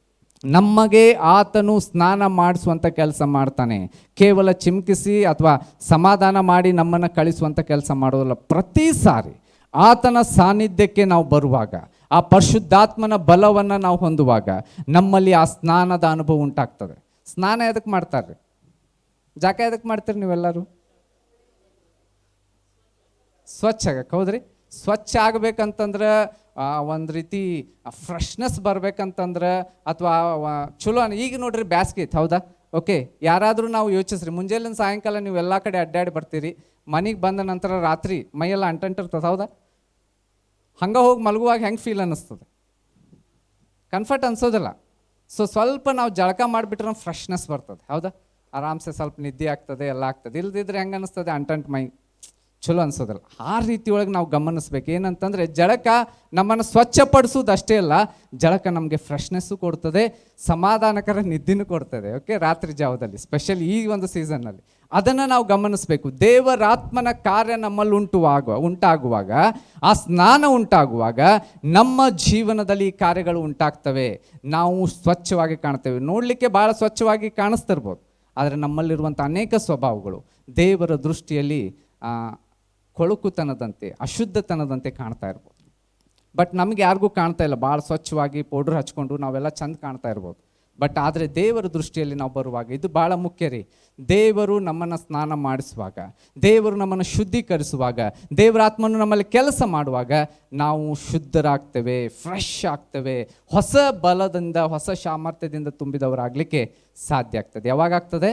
ನಮಗೆ ಆತನು ಸ್ನಾನ ಮಾಡಿಸುವಂಥ ಕೆಲಸ ಮಾಡ್ತಾನೆ. ಕೇವಲ ಚಿಮ್ಕಿಸಿ ಅಥವಾ ಸಮಾಧಾನ ಮಾಡಿ ನಮ್ಮನ್ನು ಕಳಿಸುವಂಥ ಕೆಲಸ ಮಾಡೋದಿಲ್ಲ. ಪ್ರತಿ ಸಾರಿ ಆತನ ಸಾನ್ನಿಧ್ಯಕ್ಕೆ ನಾವು ಬರುವಾಗ, ಆ ಪರಿಶುದ್ಧಾತ್ಮನ ಬಲವನ್ನು ನಾವು ಹೊಂದುವಾಗ ನಮ್ಮಲ್ಲಿ ಆ ಸ್ನಾನದ ಅನುಭವ ಉಂಟಾಗ್ತದೆ. ಸ್ನಾನ ಎದಕ್ಕೆ ಮಾಡ್ತಾರೆ? ಜಾಕ ಎದಕ್ಕೆ ಮಾಡ್ತೀರಿ ನೀವೆಲ್ಲರೂ? ಸ್ವಚ್ಛ ಆಗಕ್ಕೆ. ಹೌದ್ರಿ, ಸ್ವಚ್ಛ ಆಗ್ಬೇಕಂತಂದ್ರೆ ಒಂದು ರೀತಿ ಫ್ರೆಶ್ನೆಸ್ ಬರ್ಬೇಕಂತಂದ್ರೆ ಅಥವಾ ಚಲೋ ಈಗ ನೋಡ್ರಿ ಬ್ಯಾಸ್ಗೆ ಐತೆ, ಹೌದಾ? ಓಕೆ, ಯಾರಾದರೂ ನಾವು ಯೋಚಿಸ್ರಿ, ಮುಂಜಾನೆ ಸಾಯಂಕಾಲ ನೀವು ಎಲ್ಲ ಕಡೆ ಅಡ್ಡಾಡಿ ಬರ್ತೀರಿ, ಮನೆಗೆ ಬಂದ ನಂತರ ರಾತ್ರಿ ಮೈಯೆಲ್ಲ ಅಂಟಂಟಿರ್ತದೆ, ಹೌದಾ? ಹಂಗೆ ಹೋಗಿ ಮಲಗುವಾಗ ಹೆಂಗೆ ಫೀಲ್ ಅನ್ನಿಸ್ತದೆ? ಕಂಫರ್ಟ್ ಅನ್ಸೋದಿಲ್ಲ. ಸೊ ಸ್ವಲ್ಪ ನಾವು ಜಳಕ ಮಾಡಿಬಿಟ್ರೆ ಫ್ರೆಶ್ನೆಸ್ ಬರ್ತದೆ, ಹೌದಾ? ಆರಾಮ್ಸೆ ಸ್ವಲ್ಪ ನಿದ್ದೆ ಆಗ್ತದೆ, ಎಲ್ಲ ಆಗ್ತದೆ. ಇಲ್ದಿದ್ರೆ ಹೆಂಗೆ ಅನ್ನಿಸ್ತದೆ? ಅಂಟಂಟ್ ಮೈ, ಚಲೋ ಅನ್ಸೋದಿಲ್ಲ. ಆ ರೀತಿ ಒಳಗೆ ನಾವು ಗಮನಿಸ್ಬೇಕು. ಏನಂತಂದರೆ ಜಳಕ ನಮ್ಮನ್ನು ಸ್ವಚ್ಛಪಡಿಸೋದು ಅಷ್ಟೇ ಅಲ್ಲ, ಜಳಕ ನಮಗೆ ಫ್ರೆಶ್ನೆಸ್ಸು ಕೊಡ್ತದೆ, ಸಮಾಧಾನಕರ ನಿದ್ದೆನೂ ಕೊಡ್ತದೆ. ಓಕೆ, ರಾತ್ರಿ ಜಾವದಲ್ಲಿ ಸ್ಪೆಷಲಿ ಈ ಒಂದು ಸೀಸನ್ನಲ್ಲಿ ಅದನ್ನು ನಾವು ಗಮನಿಸಬೇಕು. ದೇವರಾತ್ಮನ ಕಾರ್ಯ ನಮ್ಮಲ್ಲಿ ಉಂಟಾಗುವಾಗ, ಆ ಸ್ನಾನ ಉಂಟಾಗುವಾಗ ನಮ್ಮ ಜೀವನದಲ್ಲಿ ಈ ಕಾರ್ಯಗಳು ಉಂಟಾಗ್ತವೆ. ನಾವು ಸ್ವಚ್ಛವಾಗಿ ಕಾಣ್ತೇವೆ. ನೋಡಲಿಕ್ಕೆ ಭಾಳ ಸ್ವಚ್ಛವಾಗಿ ಕಾಣಿಸ್ತಿರ್ಬೋದು, ಆದರೆ ನಮ್ಮಲ್ಲಿರುವಂಥ ಅನೇಕ ಸ್ವಭಾವಗಳು ದೇವರ ದೃಷ್ಟಿಯಲ್ಲಿ ಕೊಳುಕುತನದಂತೆ, ಅಶುದ್ಧತನದಂತೆ ಕಾಣ್ತಾ ಇರ್ಬೋದು. ಬಟ್ ನಮಗೆ ಯಾರಿಗೂ ಕಾಣ್ತಾ ಇಲ್ಲ. ಭಾಳ ಸ್ವಚ್ಛವಾಗಿ ಪೌಡ್ರ್ ಹಚ್ಕೊಂಡು ನಾವೆಲ್ಲ ಚಂದ ಕಾಣ್ತಾ ಇರ್ಬೋದು. ಬಟ್ ಆದರೆ ದೇವರ ದೃಷ್ಟಿಯಲ್ಲಿ ನಾವು ಬರುವಾಗ ಇದು ಭಾಳ ಮುಖ್ಯ ರೀ. ದೇವರು ನಮ್ಮನ್ನು ಸ್ನಾನ ಮಾಡಿಸುವಾಗ, ದೇವರು ನಮ್ಮನ್ನು ಶುದ್ಧೀಕರಿಸುವಾಗ, ದೇವರ ಆತ್ಮನು ನಮ್ಮಲ್ಲಿ ಕೆಲಸ ಮಾಡುವಾಗ ನಾವು ಶುದ್ಧರಾಗ್ತೇವೆ, ಫ್ರೆಶ್ ಆಗ್ತೇವೆ, ಹೊಸ ಬಲದಿಂದ, ಹೊಸ ಸಾಮರ್ಥ್ಯದಿಂದ ತುಂಬಿದವರಾಗಲಿಕ್ಕೆ ಸಾಧ್ಯ ಆಗ್ತದೆ. ಯಾವಾಗಾಗ್ತದೆ?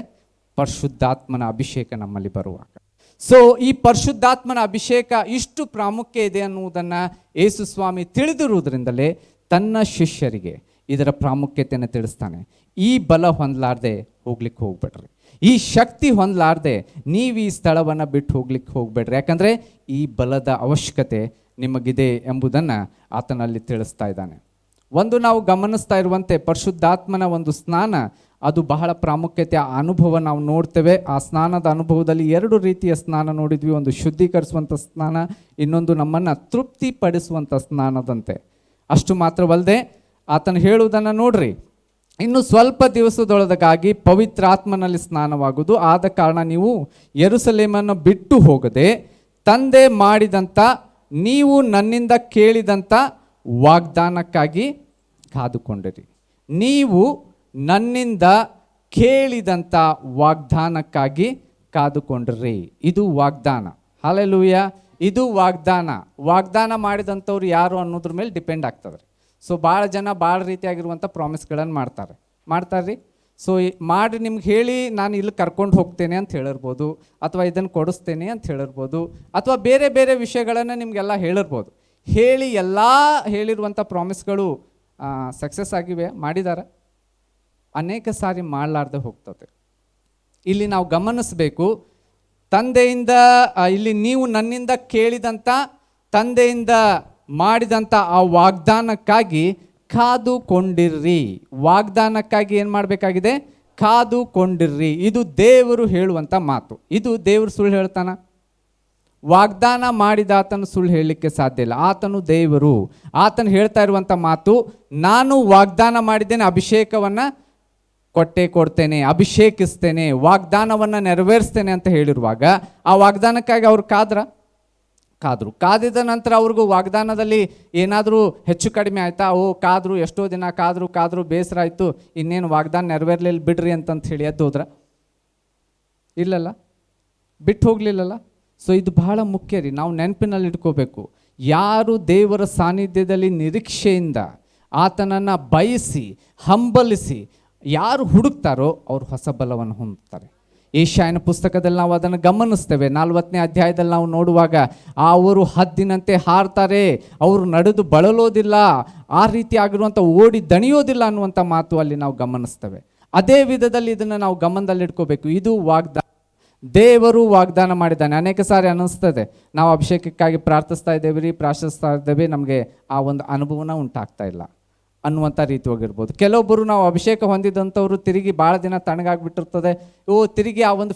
ಪರಿಶುದ್ಧಾತ್ಮನ ಅಭಿಷೇಕ ನಮ್ಮಲ್ಲಿ ಬರುವಾಗ. ಸೊ ಈ ಪರಿಶುದ್ಧಾತ್ಮನ ಅಭಿಷೇಕ ಇಷ್ಟು ಪ್ರಾಮುಖ್ಯ ಇದೆ ಅನ್ನುವುದನ್ನು ಯೇಸು ಸ್ವಾಮಿ ತಿಳಿದಿರುವುದರಿಂದಲೇ ತನ್ನ ಶಿಷ್ಯರಿಗೆ ಇದರ ಪ್ರಾಮುಖ್ಯತೆಯನ್ನು ತಿಳಿಸ್ತಾನೆ. ಈ ಬಲ ಹೊಂದಲಾರ್ದೆ ಹೋಗ್ಲಿಕ್ಕೆ ಹೋಗ್ಬೇಡ್ರಿ, ಈ ಶಕ್ತಿ ಹೊಂದಲಾರ್ದೆ ನೀವು ಈ ಸ್ಥಳವನ್ನು ಬಿಟ್ಟು ಹೋಗ್ಲಿಕ್ಕೆ ಹೋಗ್ಬೇಡ್ರಿ. ಯಾಕಂದರೆ ಈ ಬಲದ ಅವಶ್ಯಕತೆ ನಿಮಗಿದೆ ಎಂಬುದನ್ನು ಆತನಲ್ಲಿ ತಿಳಿಸ್ತಾ ಇದ್ದಾನೆ. ಒಂದು ನಾವು ಗಮನಿಸ್ತಾ ಇರುವಂತೆ ಪರಿಶುದ್ಧಾತ್ಮನ ಒಂದು ಸ್ನಾನ ಅದು ಬಹಳ ಪ್ರಾಮುಖ್ಯತೆ ಅನುಭವ ನಾವು ನೋಡ್ತೇವೆ. ಆ ಸ್ನಾನದ ಅನುಭವದಲ್ಲಿ 2 ರೀತಿಯ ಸ್ನಾನ ನೋಡಿದ್ವಿ. ಒಂದು ಶುದ್ಧೀಕರಿಸುವಂಥ ಸ್ನಾನ, ಇನ್ನೊಂದು ನಮ್ಮನ್ನು ತೃಪ್ತಿಪಡಿಸುವಂಥ ಸ್ನಾನದಂತೆ. ಅಷ್ಟು ಮಾತ್ರವಲ್ಲದೆ ಆತನು ಹೇಳುವುದನ್ನು ನೋಡ್ರಿ, ಇನ್ನು ಸ್ವಲ್ಪ ದಿವಸದೊಳಗಾಗಿ ಪವಿತ್ರಾತ್ಮನಲ್ಲಿ ಸ್ನಾನವಾಗುವುದು. ಆದ ಕಾರಣ ನೀವು ಯೆರೂಸಲೇಮನ್ನು ಬಿಟ್ಟು ಹೋಗದೆ ತಂದೆ ಮಾಡಿದಂಥ, ನೀವು ನನ್ನಿಂದ ಕೇಳಿದಂಥ ವಾಗ್ದಾನಕ್ಕಾಗಿ ಕಾದುಕೊಂಡಿರಿ. ನೀವು ನನ್ನಿಂದ ಕೇಳಿದಂಥ ವಾಗ್ದಾನಕ್ಕಾಗಿ ಕಾದುಕೊಂಡಿರಿ. ಇದು ವಾಗ್ದಾನ. ಹಲ್ಲೆಲೂಯಾ. ಇದು ವಾಗ್ದಾನ ಮಾಡಿದಂಥವ್ರು ಯಾರು ಅನ್ನೋದ್ರ ಮೇಲೆ ಡಿಪೆಂಡ್ ಆಗ್ತದೆ. ಸೊ ಭಾಳ ಜನ ಭಾಳ ರೀತಿಯಾಗಿರುವಂಥ ಪ್ರಾಮಿಸ್ಗಳನ್ನು ಮಾಡ್ತಾರೆ. ಸೊ ಮಾಡಿ ನಿಮ್ಗೆ ಹೇಳಿ ನಾನು ಇಲ್ಲಿ ಕರ್ಕೊಂಡು ಹೋಗ್ತೇನೆ ಅಂತ ಹೇಳಿರ್ಬೋದು, ಅಥವಾ ಇದನ್ನು ಕೊಡಿಸ್ತೇನೆ ಅಂತ ಹೇಳಿರ್ಬೋದು, ಅಥವಾ ಬೇರೆ ಬೇರೆ ವಿಷಯಗಳನ್ನು ನಿಮಗೆಲ್ಲ ಹೇಳಿರ್ಬೋದು. ಎಲ್ಲ ಹೇಳಿರುವಂಥ ಪ್ರಾಮಿಸ್ಗಳು ಸಕ್ಸಸ್ ಆಗಿವೆ, ಮಾಡಿದ್ದಾರೆ. ಅನೇಕ ಸಾರಿ ಮಾಡಲಾರ್ದೆ ಹೋಗ್ತದೆ. ಇಲ್ಲಿ ನಾವು ಗಮನಿಸಬೇಕು, ತಂದೆಯಿಂದ ಇಲ್ಲಿ ನೀವು ನನ್ನಿಂದ ಕೇಳಿದಂಥ, ತಂದೆಯಿಂದ ಮಾಡಿದಂಥ ಆ ವಾಗ್ದಾನಕ್ಕಾಗಿ ಕಾದುಕೊಂಡಿರ್ರಿ. ವಾಗ್ದಾನಕ್ಕಾಗಿ ಏನು ಮಾಡಬೇಕಾಗಿದೆ? ಕಾದುಕೊಂಡಿರ್ರಿ. ಇದು ದೇವರು ಹೇಳುವಂಥ ಮಾತು. ಇದು ದೇವರು ಸುಳ್ಳು ಹೇಳ್ತಾನ? ವಾಗ್ದಾನ ಮಾಡಿದ ಆತನು ಸುಳ್ಳು ಹೇಳಲಿಕ್ಕೆ ಸಾಧ್ಯ ಇಲ್ಲ. ಆತನು ದೇವರು. ಆತನು ಹೇಳ್ತಾ ಇರುವಂಥ ಮಾತು, ನಾನು ವಾಗ್ದಾನ ಮಾಡಿದ್ದೇನೆ, ಅಭಿಷೇಕವನ್ನು ಕೊಡ್ತೇನೆ, ಅಭಿಷೇಕಿಸ್ತೇನೆ, ವಾಗ್ದಾನವನ್ನು ನೆರವೇರಿಸ್ತೇನೆ ಅಂತ ಹೇಳಿರುವಾಗ ಆ ವಾಗ್ದಾನಕ್ಕಾಗಿ ಅವ್ರು ಕಾದಿದ ನಂತರ ಅವ್ರಿಗೂ ವಾಗ್ದಾನದಲ್ಲಿ ಏನಾದರೂ ಹೆಚ್ಚು ಕಡಿಮೆ ಆಯಿತಾ? ಕಾದ್ರು, ಎಷ್ಟೋ ದಿನ ಕಾದ್ರು ಬೇಸರ ಆಯಿತು, ಇನ್ನೇನು ವಾಗ್ದಾನ ನೆರವೇರಲಿಲ್ಲ ಬಿಡ್ರಿ ಅಂತಂತ ಹೇಳಿ ಎದ್ದು ಹೋದ್ರ? ಇಲ್ಲಲ್ಲ, ಬಿಟ್ಟು ಹೋಗಲಿಲ್ಲಲ್ಲ. ಸೊ ಇದು ಬಹಳ ಮುಖ್ಯ ರೀ, ನಾವು ನೆನಪಿನಲ್ಲಿ ಇಟ್ಕೋಬೇಕು. ಯಾರು ದೇವರ ಸಾನ್ನಿಧ್ಯದಲ್ಲಿ ನಿರೀಕ್ಷೆಯಿಂದ ಆತನನ್ನು ಬಯಸಿ ಹಂಬಲಿಸಿ ಯಾರು ಹುಡುಕ್ತಾರೋ ಅವರು ಹೊಸ ಬಲವನ್ನು ಹೊಂದುತ್ತಾರೆ. ಯೆಶಾಯನ ಪುಸ್ತಕದಲ್ಲಿ ನಾವು ಅದನ್ನು ಗಮನಿಸ್ತೇವೆ. 40ನೇ ಅಧ್ಯಾಯದಲ್ಲಿ ನಾವು ನೋಡುವಾಗ ಅವರು ಹದ್ದಿನಂತೆ ಹಾರ್ತಾರೆ, ಅವರು ನಡೆದು ಬಳಲೋದಿಲ್ಲ, ಆ ರೀತಿ ಆಗಿರುವಂಥ ಓಡಿ ದಣಿಯೋದಿಲ್ಲ ಅನ್ನುವಂಥ ಮಾತು ಅಲ್ಲಿ ನಾವು ಗಮನಿಸ್ತೇವೆ. ಅದೇ ವಿಧದಲ್ಲಿ ಇದನ್ನು ನಾವು ಗಮನದಲ್ಲಿಟ್ಕೋಬೇಕು. ಇದು ವಾಗ್ದಾನ, ದೇವರು ವಾಗ್ದಾನ ಮಾಡಿದ್ದಾನೆ. ಅನೇಕ ಸಾರಿ ಅನ್ನಿಸ್ತದೆ ನಾವು ಅಭಿಷೇಕಕ್ಕಾಗಿ ಪ್ರಾರ್ಥಿಸ್ತಾ ಇದ್ದೇವೆ, ನಮಗೆ ಆ ಒಂದು ಅನುಭವನ ಉಂಟಾಗ್ತಾ ಇಲ್ಲ ಅನ್ನುವಂಥ ರೀತಿ ಹೋಗಿರ್ಬೋದು. ಕೆಲವೊಬ್ಬರು ನಾವು ಅಭಿಷೇಕ ಹೊಂದಿದಂಥವ್ರು ತಿರುಗಿ ಭಾಳ ದಿನ ತಣ್ಣಗಾಗ್ಬಿಟ್ಟಿರ್ತದೆ, ತಿರುಗಿ ಆ ಒಂದು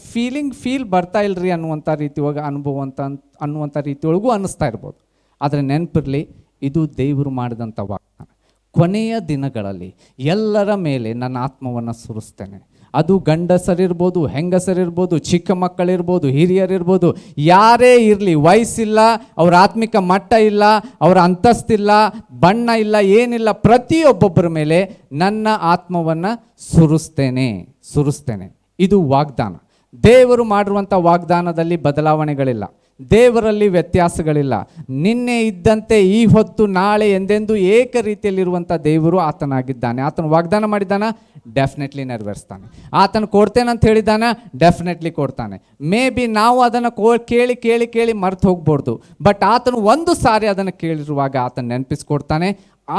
ಫೀಲ್ ಬರ್ತಾ ಇಲ್ಲರಿ ಅನ್ನುವಂಥ ರೀತಿ ಹೋಗಿ ಅನುಭವ ಅನ್ನುವಂಥ ರೀತಿಯೊಳಗೂ ಅನ್ನಿಸ್ತಾ ಇರ್ಬೋದು. ಆದರೆ ನೆನಪಿರಲಿ, ಇದು ದೇವರು ಮಾಡಿದಂಥ ವಾಗ್ದಾನ. ಕೊನೆಯ ದಿನಗಳಲ್ಲಿ ಎಲ್ಲರ ಮೇಲೆ ನನ್ನ ಆತ್ಮವನ್ನು ಸುರಿಸ್ತೇನೆ. ಅದು ಗಂಡಸರಿರ್ಬೋದು, ಹೆಂಗಸರಿರ್ಬೋದು, ಚಿಕ್ಕ ಮಕ್ಕಳಿರ್ಬೋದು, ಹಿರಿಯರಿರ್ಬೋದು, ಯಾರೇ ಇರಲಿ, ವಯಸ್ಸಿಲ್ಲ, ಅವ್ರ ಆತ್ಮಿಕ ಮಟ್ಟ ಇಲ್ಲ, ಅವರ ಅಂತಸ್ತಿಲ್ಲ, ಬಣ್ಣ ಇಲ್ಲ, ಏನಿಲ್ಲ, ಪ್ರತಿಯೊಬ್ಬೊಬ್ಬರ ಮೇಲೆ ನನ್ನ ಆತ್ಮವನ್ನು ಸುರಿಸ್ತೇನೆ. ಇದು ವಾಗ್ದಾನ. ದೇವರು ಮಾಡಿರುವಂಥ ವಾಗ್ದಾನದಲ್ಲಿ ಬದಲಾವಣೆಗಳಿಲ್ಲ, ದೇವರಲ್ಲಿ ವ್ಯತ್ಯಾಸಗಳಿಲ್ಲ. ನಿನ್ನೆ ಇದ್ದಂತೆ ಈ ಹೊತ್ತು ನಾಳೆ ಎಂದೆಂದು ಏಕ ರೀತಿಯಲ್ಲಿರುವಂಥ ದೇವರು ಆತನಾಗಿದ್ದಾನೆ. ಆತನು ವಾಗ್ದಾನ ಮಾಡಿದ್ದಾನ, ಡೆಫಿನೆಟ್ಲಿ ನೆರವೇರಿಸ್ತಾನೆ. ಆತನು ಕೊಡ್ತೇನೆ ಅಂತ ಹೇಳಿದ್ದಾನ, ಡೆಫಿನೆಟ್ಲಿ ಕೊಡ್ತಾನೆ. ಮೇ ಬಿ ನಾವು ಅದನ್ನು ಕೇಳಿ ಕೇಳಿ ಕೇಳಿ ಮರ್ತು ಹೋಗ್ಬೋದು, ಬಟ್ ಆತನು ಒಂದು ಸಾರಿ ಅದನ್ನು ಕೇಳಿರುವಾಗ ಆತನ ನೆನಪಿಸ್ಕೊಡ್ತಾನೆ.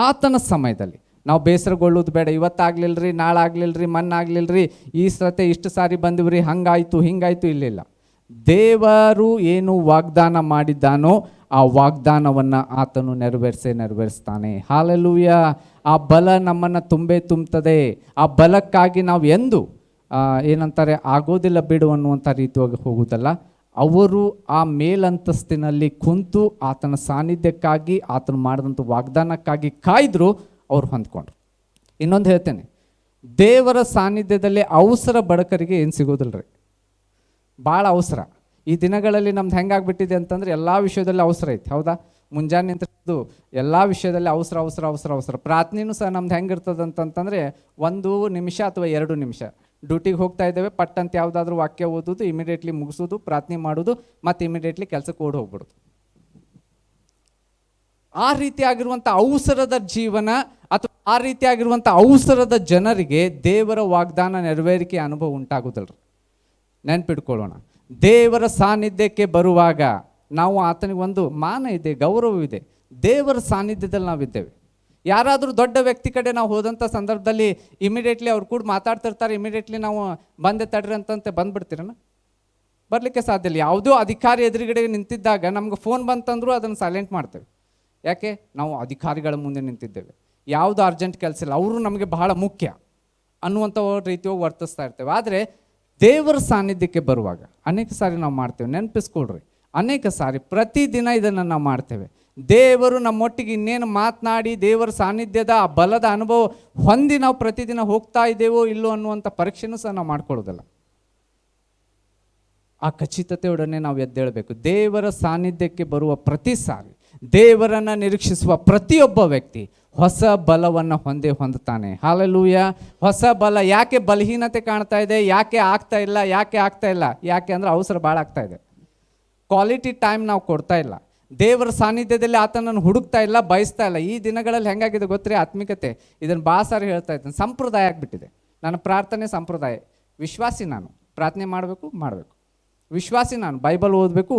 ಆತನ ಸಮಯದಲ್ಲಿ ನಾವು ಬೇಸರಗೊಳ್ಳೋದು ಬೇಡ. ಇವತ್ತಾಗಲಿಲ್ಲರಿ, ನಾಳೆ ಆಗಲಿಲ್ಲರಿ, ಮೊನ್ನಾಗಲಿಲ್ಲರಿ, ಈ ಸತೆ ಇಷ್ಟು ಸಾರಿ ಬಂದಿವ್ರಿ, ಹಂಗಾಯಿತು ಹಿಂಗಾಯಿತು, ಇಲ್ಲಿಲ್ಲ. ದೇವರು ಏನು ವಾಗ್ದಾನ ಮಾಡಿದ್ದಾನೋ ಆ ವಾಗ್ದಾನವನ್ನು ಆತನು ನೆರವೇರಿಸ್ತಾನೆ. ಹಾಲೆಲೂಯ. ಆ ಬಲ ನಮ್ಮನ್ನು ತುಂಬುತ್ತದೆ. ಆ ಬಲಕ್ಕಾಗಿ ನಾವು ಎಂದು ಏನಂತಾರೆ ಆಗೋದಿಲ್ಲ ಬಿಡು ಅನ್ನುವಂಥ ರೀತಿಯಾಗಿ ಹೋಗುವುದಲ್ಲ. ಅವರು ಆ ಮೇಲಂತಸ್ತಿನಲ್ಲಿ ಕುಂತು ಆತನ ಸಾನ್ನಿಧ್ಯಕ್ಕಾಗಿ, ಆತನು ಮಾಡಿದಂಥ ವಾಗ್ದಾನಕ್ಕಾಗಿ ಕಾಯ್ದರು, ಅವ್ರು ಹೊಂದ್ಕೊಂಡ್ರು. ಇನ್ನೊಂದು ಹೇಳ್ತೇನೆ, ದೇವರ ಸಾನ್ನಿಧ್ಯದಲ್ಲಿ ಅವಸರ ಬಡಕರಿಗೆ ಏನು ಸಿಗೋದಿಲ್ಲ ರೀ, ಭಾಳ ಅವಸರ. ಈ ದಿನಗಳಲ್ಲಿ ನಮ್ದು ಹೆಂಗಾಗ್ಬಿಟ್ಟಿದೆ ಅಂತಂದರೆ ಎಲ್ಲ ವಿಷಯದಲ್ಲಿ ಅವಸರ ಐತಿ, ಹೌದಾ? ಮುಂಜಾನೆ ನಿಂತು ಎಲ್ಲ ವಿಷಯದಲ್ಲಿ ಅವಸರ. ಪ್ರಾರ್ಥನೆಯೂ ಸಹ ನಮ್ದು ಹೆಂಗಿರ್ತದೆ ಅಂತಂತಂದರೆ 1 ನಿಮಿಷ ಅಥವಾ 2 ನಿಮಿಷ ಡ್ಯೂಟಿಗೆ ಹೋಗ್ತಾ ಇದ್ದೇವೆ, ಪಟ್ಟಂತ ಯಾವುದಾದ್ರೂ ವಾಕ್ಯ ಓದೋದು, ಇಮಿಡಿಯೇಟ್ಲಿ ಮುಗಿಸೋದು, ಪ್ರಾರ್ಥನೆ ಮಾಡೋದು, ಮತ್ತು ಇಮಿಡಿಯೇಟ್ಲಿ ಕೆಲಸಕ್ಕೆ ಓಡಿ ಹೋಗ್ಬಿಡೋದು. ಆ ರೀತಿಯಾಗಿರುವಂಥ ಅವಸರದ ಜೀವನ ಅಥವಾ ಆ ರೀತಿಯಾಗಿರುವಂಥ ಅವಸರದ ಜನರಿಗೆ ದೇವರ ವಾಗ್ದಾನ ನೆರವೇರಿಕೆ ಅನುಭವ ಉಂಟಾಗೋದಿಲ್ಲ. ನೆನ್ಪಿಟ್ಕೊಳ್ಳೋಣ, ದೇವರ ಸಾನ್ನಿಧ್ಯಕ್ಕೆ ಬರುವಾಗ ನಾವು ಆತನಿಗೆ ಒಂದು ಮಾನ ಇದೆ, ಗೌರವವಿದೆ. ದೇವರ ಸಾನ್ನಿಧ್ಯದಲ್ಲಿ ನಾವಿದ್ದೇವೆ. ಯಾರಾದರೂ ದೊಡ್ಡ ವ್ಯಕ್ತಿ ಕಡೆ ನಾವು ಹೋದಂಥ ಸಂದರ್ಭದಲ್ಲಿ ಇಮಿಡಿಯೇಟ್ಲಿ ಅವ್ರು ಕೂಡ ಮಾತಾಡ್ತಿರ್ತಾರೆ, ಇಮಿಡಿಯೇಟ್ಲಿ ನಾವು ಬಂದೆ ತಡ್ರಿ ಅಂತಂತೆ ಬಂದುಬಿಡ್ತೀರನ? ಬರಲಿಕ್ಕೆ ಸಾಧ್ಯ ಇಲ್ಲ. ಯಾವುದೋ ಅಧಿಕಾರಿ ಎದುರುಗಡೆ ನಿಂತಿದ್ದಾಗ ನಮ್ಗೆ ಫೋನ್ ಬಂತಂದ್ರೂ ಅದನ್ನು ಸೈಲೆಂಟ್ ಮಾಡ್ತೇವೆ. ಯಾಕೆ? ನಾವು ಅಧಿಕಾರಿಗಳ ಮುಂದೆ ನಿಂತಿದ್ದೇವೆ, ಯಾವುದು ಅರ್ಜೆಂಟ್ ಕೆಲಸ ಇಲ್ಲ, ಅವರು ನಮಗೆ ಬಹಳ ಮುಖ್ಯ ಅನ್ನುವಂಥ ರೀತಿಯಾಗಿ ವರ್ತಿಸ್ತಾ ಇರ್ತೇವೆ. ಆದರೆ ದೇವರ ಸಾನ್ನಿಧ್ಯಕ್ಕೆ ಬರುವಾಗ ಅನೇಕ ಸಾರಿ ನಾವು ಮಾಡ್ತೇವೆ. ನೆನಪಿಸ್ಕೊಳ್ರಿ, ಅನೇಕ ಸಾರಿ ಪ್ರತಿದಿನ ಇದನ್ನು ನಾವು ಮಾಡ್ತೇವೆ. ದೇವರು ನಮ್ಮೊಟ್ಟಿಗೆ ಇನ್ನೇನು ಮಾತನಾಡಿ ದೇವರ ಸಾನ್ನಿಧ್ಯದ ಆ ಬಲದ ಅನುಭವ ಹೊಂದಿ ನಾವು ಪ್ರತಿದಿನ ಹೋಗ್ತಾ ಇದ್ದೇವೋ ಇಲ್ಲೋ ಅನ್ನುವಂಥ ಪರೀಕ್ಷೆನೂ ಸಹ ನಾವು ಮಾಡ್ಕೊಳ್ಳೋದಲ್ಲ. ಆ ಖಚಿತತೆಯೊಡನೆ ನಾವು ಎದ್ದೇಳಬೇಕು. ದೇವರ ಸಾನ್ನಿಧ್ಯಕ್ಕೆ ಬರುವ ಪ್ರತಿ ಸಾರಿ, ದೇವರನ್ನು ನಿರೀಕ್ಷಿಸುವ ಪ್ರತಿಯೊಬ್ಬ ವ್ಯಕ್ತಿ ಹೊಸ ಬಲವನ್ನು ಹೊಂದುತ್ತಾನೆ. ಹಾಲೆಲೂಯ. ಹೊಸ ಬಲ. ಯಾಕೆ ಬಲಹೀನತೆ ಕಾಣ್ತಾ ಇದೆ? ಯಾಕೆ ಆಗ್ತಾ ಇಲ್ಲ? ಯಾಕೆ ಅಂದರೆ ಅವಸರ ಭಾಳ ಆಗ್ತಾ ಇದೆ. ಕ್ವಾಲಿಟಿ ಟೈಮ್ ನಾವು ಕೊಡ್ತಾ ಇಲ್ಲ. ದೇವರ ಸಾನ್ನಿಧ್ಯದಲ್ಲಿ ಆತನನ್ನು ಹುಡುಕ್ತಾ ಇಲ್ಲ, ಬಯಸ್ತಾ ಇಲ್ಲ. ಈ ದಿನಗಳಲ್ಲಿ ಹೆಂಗಾಗಿದೆ ಗೊತ್ತೇ ಆತ್ಮಿಕತೆ? ಇದನ್ನು ಭಾಳ ಸಾರಿ ಹೇಳ್ತಾ ಇದ್ದೇನೆ, ಸಂಪ್ರದಾಯ ಆಗಿಬಿಟ್ಟಿದೆ. ನನ್ನ ಪ್ರಾರ್ಥನೆ ಸಂಪ್ರದಾಯ. ವಿಶ್ವಾಸಿ ನಾನು, ಪ್ರಾರ್ಥನೆ ಮಾಡಬೇಕು. ವಿಶ್ವಾಸಿ ನಾನು, ಬೈಬಲ್ ಓದಬೇಕು.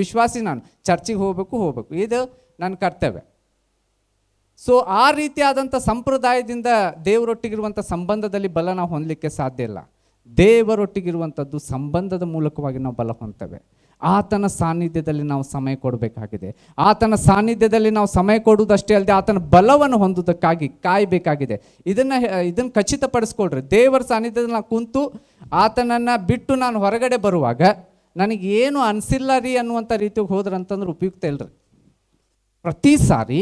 ವಿಶ್ವಾಸಿ ನಾನು, ಚರ್ಚಿಗೆ ಹೋಗಬೇಕು. ಇದು ನನ್ನ ಕರ್ತವ್ಯ. ಸೊ ಆ ರೀತಿಯಾದಂಥ ಸಂಪ್ರದಾಯದಿಂದ ದೇವರೊಟ್ಟಿಗಿರುವಂಥ ಸಂಬಂಧದಲ್ಲಿ ಬಲ ನಾವು ಹೊಂದಲಿಕ್ಕೆ ಸಾಧ್ಯ ಇಲ್ಲ. ದೇವರೊಟ್ಟಿಗಿರುವಂಥದ್ದು ಸಂಬಂಧದ ಮೂಲಕವಾಗಿ ನಾವು ಬಲ ಹೊಂದ್ತೇವೆ. ಆತನ ಸಾನ್ನಿಧ್ಯದಲ್ಲಿ ನಾವು ಸಮಯ ಕೊಡಬೇಕಾಗಿದೆ. ಆತನ ಸಾನ್ನಿಧ್ಯದಲ್ಲಿ ನಾವು ಸಮಯ ಕೊಡುವುದಷ್ಟೇ ಅಲ್ಲದೆ ಆತನ ಬಲವನ್ನು ಹೊಂದುವುದಕ್ಕಾಗಿ ಕಾಯಬೇಕಾಗಿದೆ. ಇದನ್ನು ಖಚಿತಪಡಿಸ್ಕೊಳ್ರಿ. ದೇವರ ಸಾನ್ನಿಧ್ಯದಲ್ಲಿ ನಾವು ಕುಂತು ಆತನನ್ನು ಬಿಟ್ಟು ನಾನು ಹೊರಗಡೆ ಬರುವಾಗ ನನಗೇನು ಅನಿಸಿಲ್ಲ ರೀ ಅನ್ನುವಂಥ ರೀತಿಗೆ ಹೋದ್ರಂತಂದ್ರೆ ಉಪಯುಕ್ತ ಇಲ್ಲರಿ. ಪ್ರತಿ ಸಾರಿ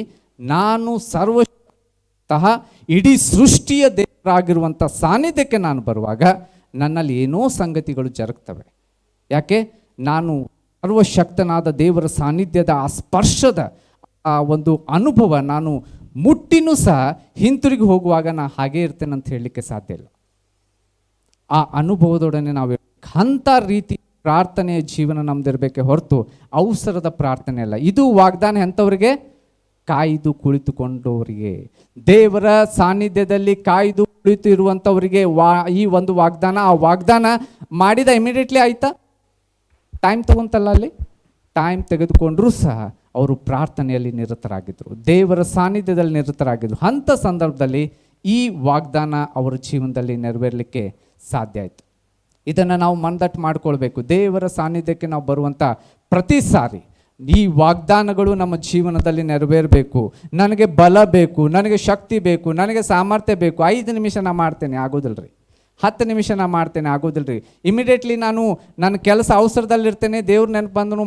ನಾನು ಸರ್ವತಃ ಇಡೀ ಸೃಷ್ಟಿಯ ದೇವರಾಗಿರುವಂಥ ಸಾನ್ನಿಧ್ಯಕ್ಕೆ ನಾನು ಬರುವಾಗ ನನ್ನಲ್ಲಿ ಏನೋ ಸಂಗತಿಗಳು ಜರುಗ್ತವೆ. ಯಾಕೆ? ನಾನು ಸರ್ವಶಕ್ತನಾದ ದೇವರ ಸಾನ್ನಿಧ್ಯದ ಆ ಸ್ಪರ್ಶದ ಆ ಒಂದು ಅನುಭವ ನಾನು ಮುಟ್ಟಿನೂ ಸಹ ಹಿಂತಿರುಗಿ ಹೋಗುವಾಗ ನಾನು ಹಾಗೇ ಇರ್ತೇನೆ ಅಂತ ಹೇಳಲಿಕ್ಕೆ ಸಾಧ್ಯ ಇಲ್ಲ. ಆ ಅನುಭವದೊಡನೆ ನಾವು ಅಂಥ ರೀತಿ ಪ್ರಾರ್ಥನೆಯ ಜೀವನ ನಮ್ದಿರಬೇಕೆ ಹೊರತು ಅವಸರದ ಪ್ರಾರ್ಥನೆ ಅಲ್ಲ. ಇದು ವಾಗ್ದಾನ ಎಂಥವ್ರಿಗೆ? ಕಾಯ್ದು ಕುಳಿತುಕೊಂಡವರಿಗೆ, ದೇವರ ಸಾನ್ನಿಧ್ಯದಲ್ಲಿ ಕಾಯ್ದು ಕುಳಿತು ಇರುವಂಥವರಿಗೆ ಈ ಒಂದು ವಾಗ್ದಾನ. ಆ ವಾಗ್ದಾನ ಮಾಡಿದ ಇಮಿಡಿಯೇಟ್ಲಿ ಆಯ್ತಾ? ಟೈಮ್ ತಗೊಂತಲ್ಲ, ಅಲ್ಲಿ ಟೈಮ್ ತೆಗೆದುಕೊಂಡ್ರೂ ಸಹ ಅವರು ಪ್ರಾರ್ಥನೆಯಲ್ಲಿ ನಿರತರಾಗಿದ್ದರು, ದೇವರ ಸಾನ್ನಿಧ್ಯದಲ್ಲಿ ನಿರತರಾಗಿದ್ದರು. ಅಂಥ ಸಂದರ್ಭದಲ್ಲಿ ಈ ವಾಗ್ದಾನ ಅವರ ಜೀವನದಲ್ಲಿ ನೆರವೇರಲಿಕ್ಕೆ ಸಾಧ್ಯ ಆಯಿತು. ಇದನ್ನು ನಾವು ಮನದಟ್ಟು ಮಾಡಿಕೊಳ್ಬೇಕು. ದೇವರ ಸಾನ್ನಿಧ್ಯಕ್ಕೆ ನಾವು ಬರುವಂಥ ಪ್ರತಿ ಸಾರಿ ಈ ವಾಗ್ದಾನಗಳು ನಮ್ಮ ಜೀವನದಲ್ಲಿ ನೆರವೇರಬೇಕು. ನನಗೆ ಬಲ ಬೇಕು, ನನಗೆ ಶಕ್ತಿ ಬೇಕು, ನನಗೆ ಸಾಮರ್ಥ್ಯ ಬೇಕು. 5 ನಿಮಿಷ ನಾ ಮಾಡ್ತೇನೆ, ಆಗೋದಿಲ್ಲ ರೀ. 10 ನಿಮಿಷ ನಾ ಮಾಡ್ತೇನೆ, ಆಗೋದಿಲ್ಲ ರೀ. ಇಮಿಡಿಯೇಟ್ಲಿ ನಾನು ನನ್ನ ಕೆಲಸ ಅವಸರದಲ್ಲಿರ್ತೇನೆ, ದೇವ್ರ ನೆನಪು ಬಂದನು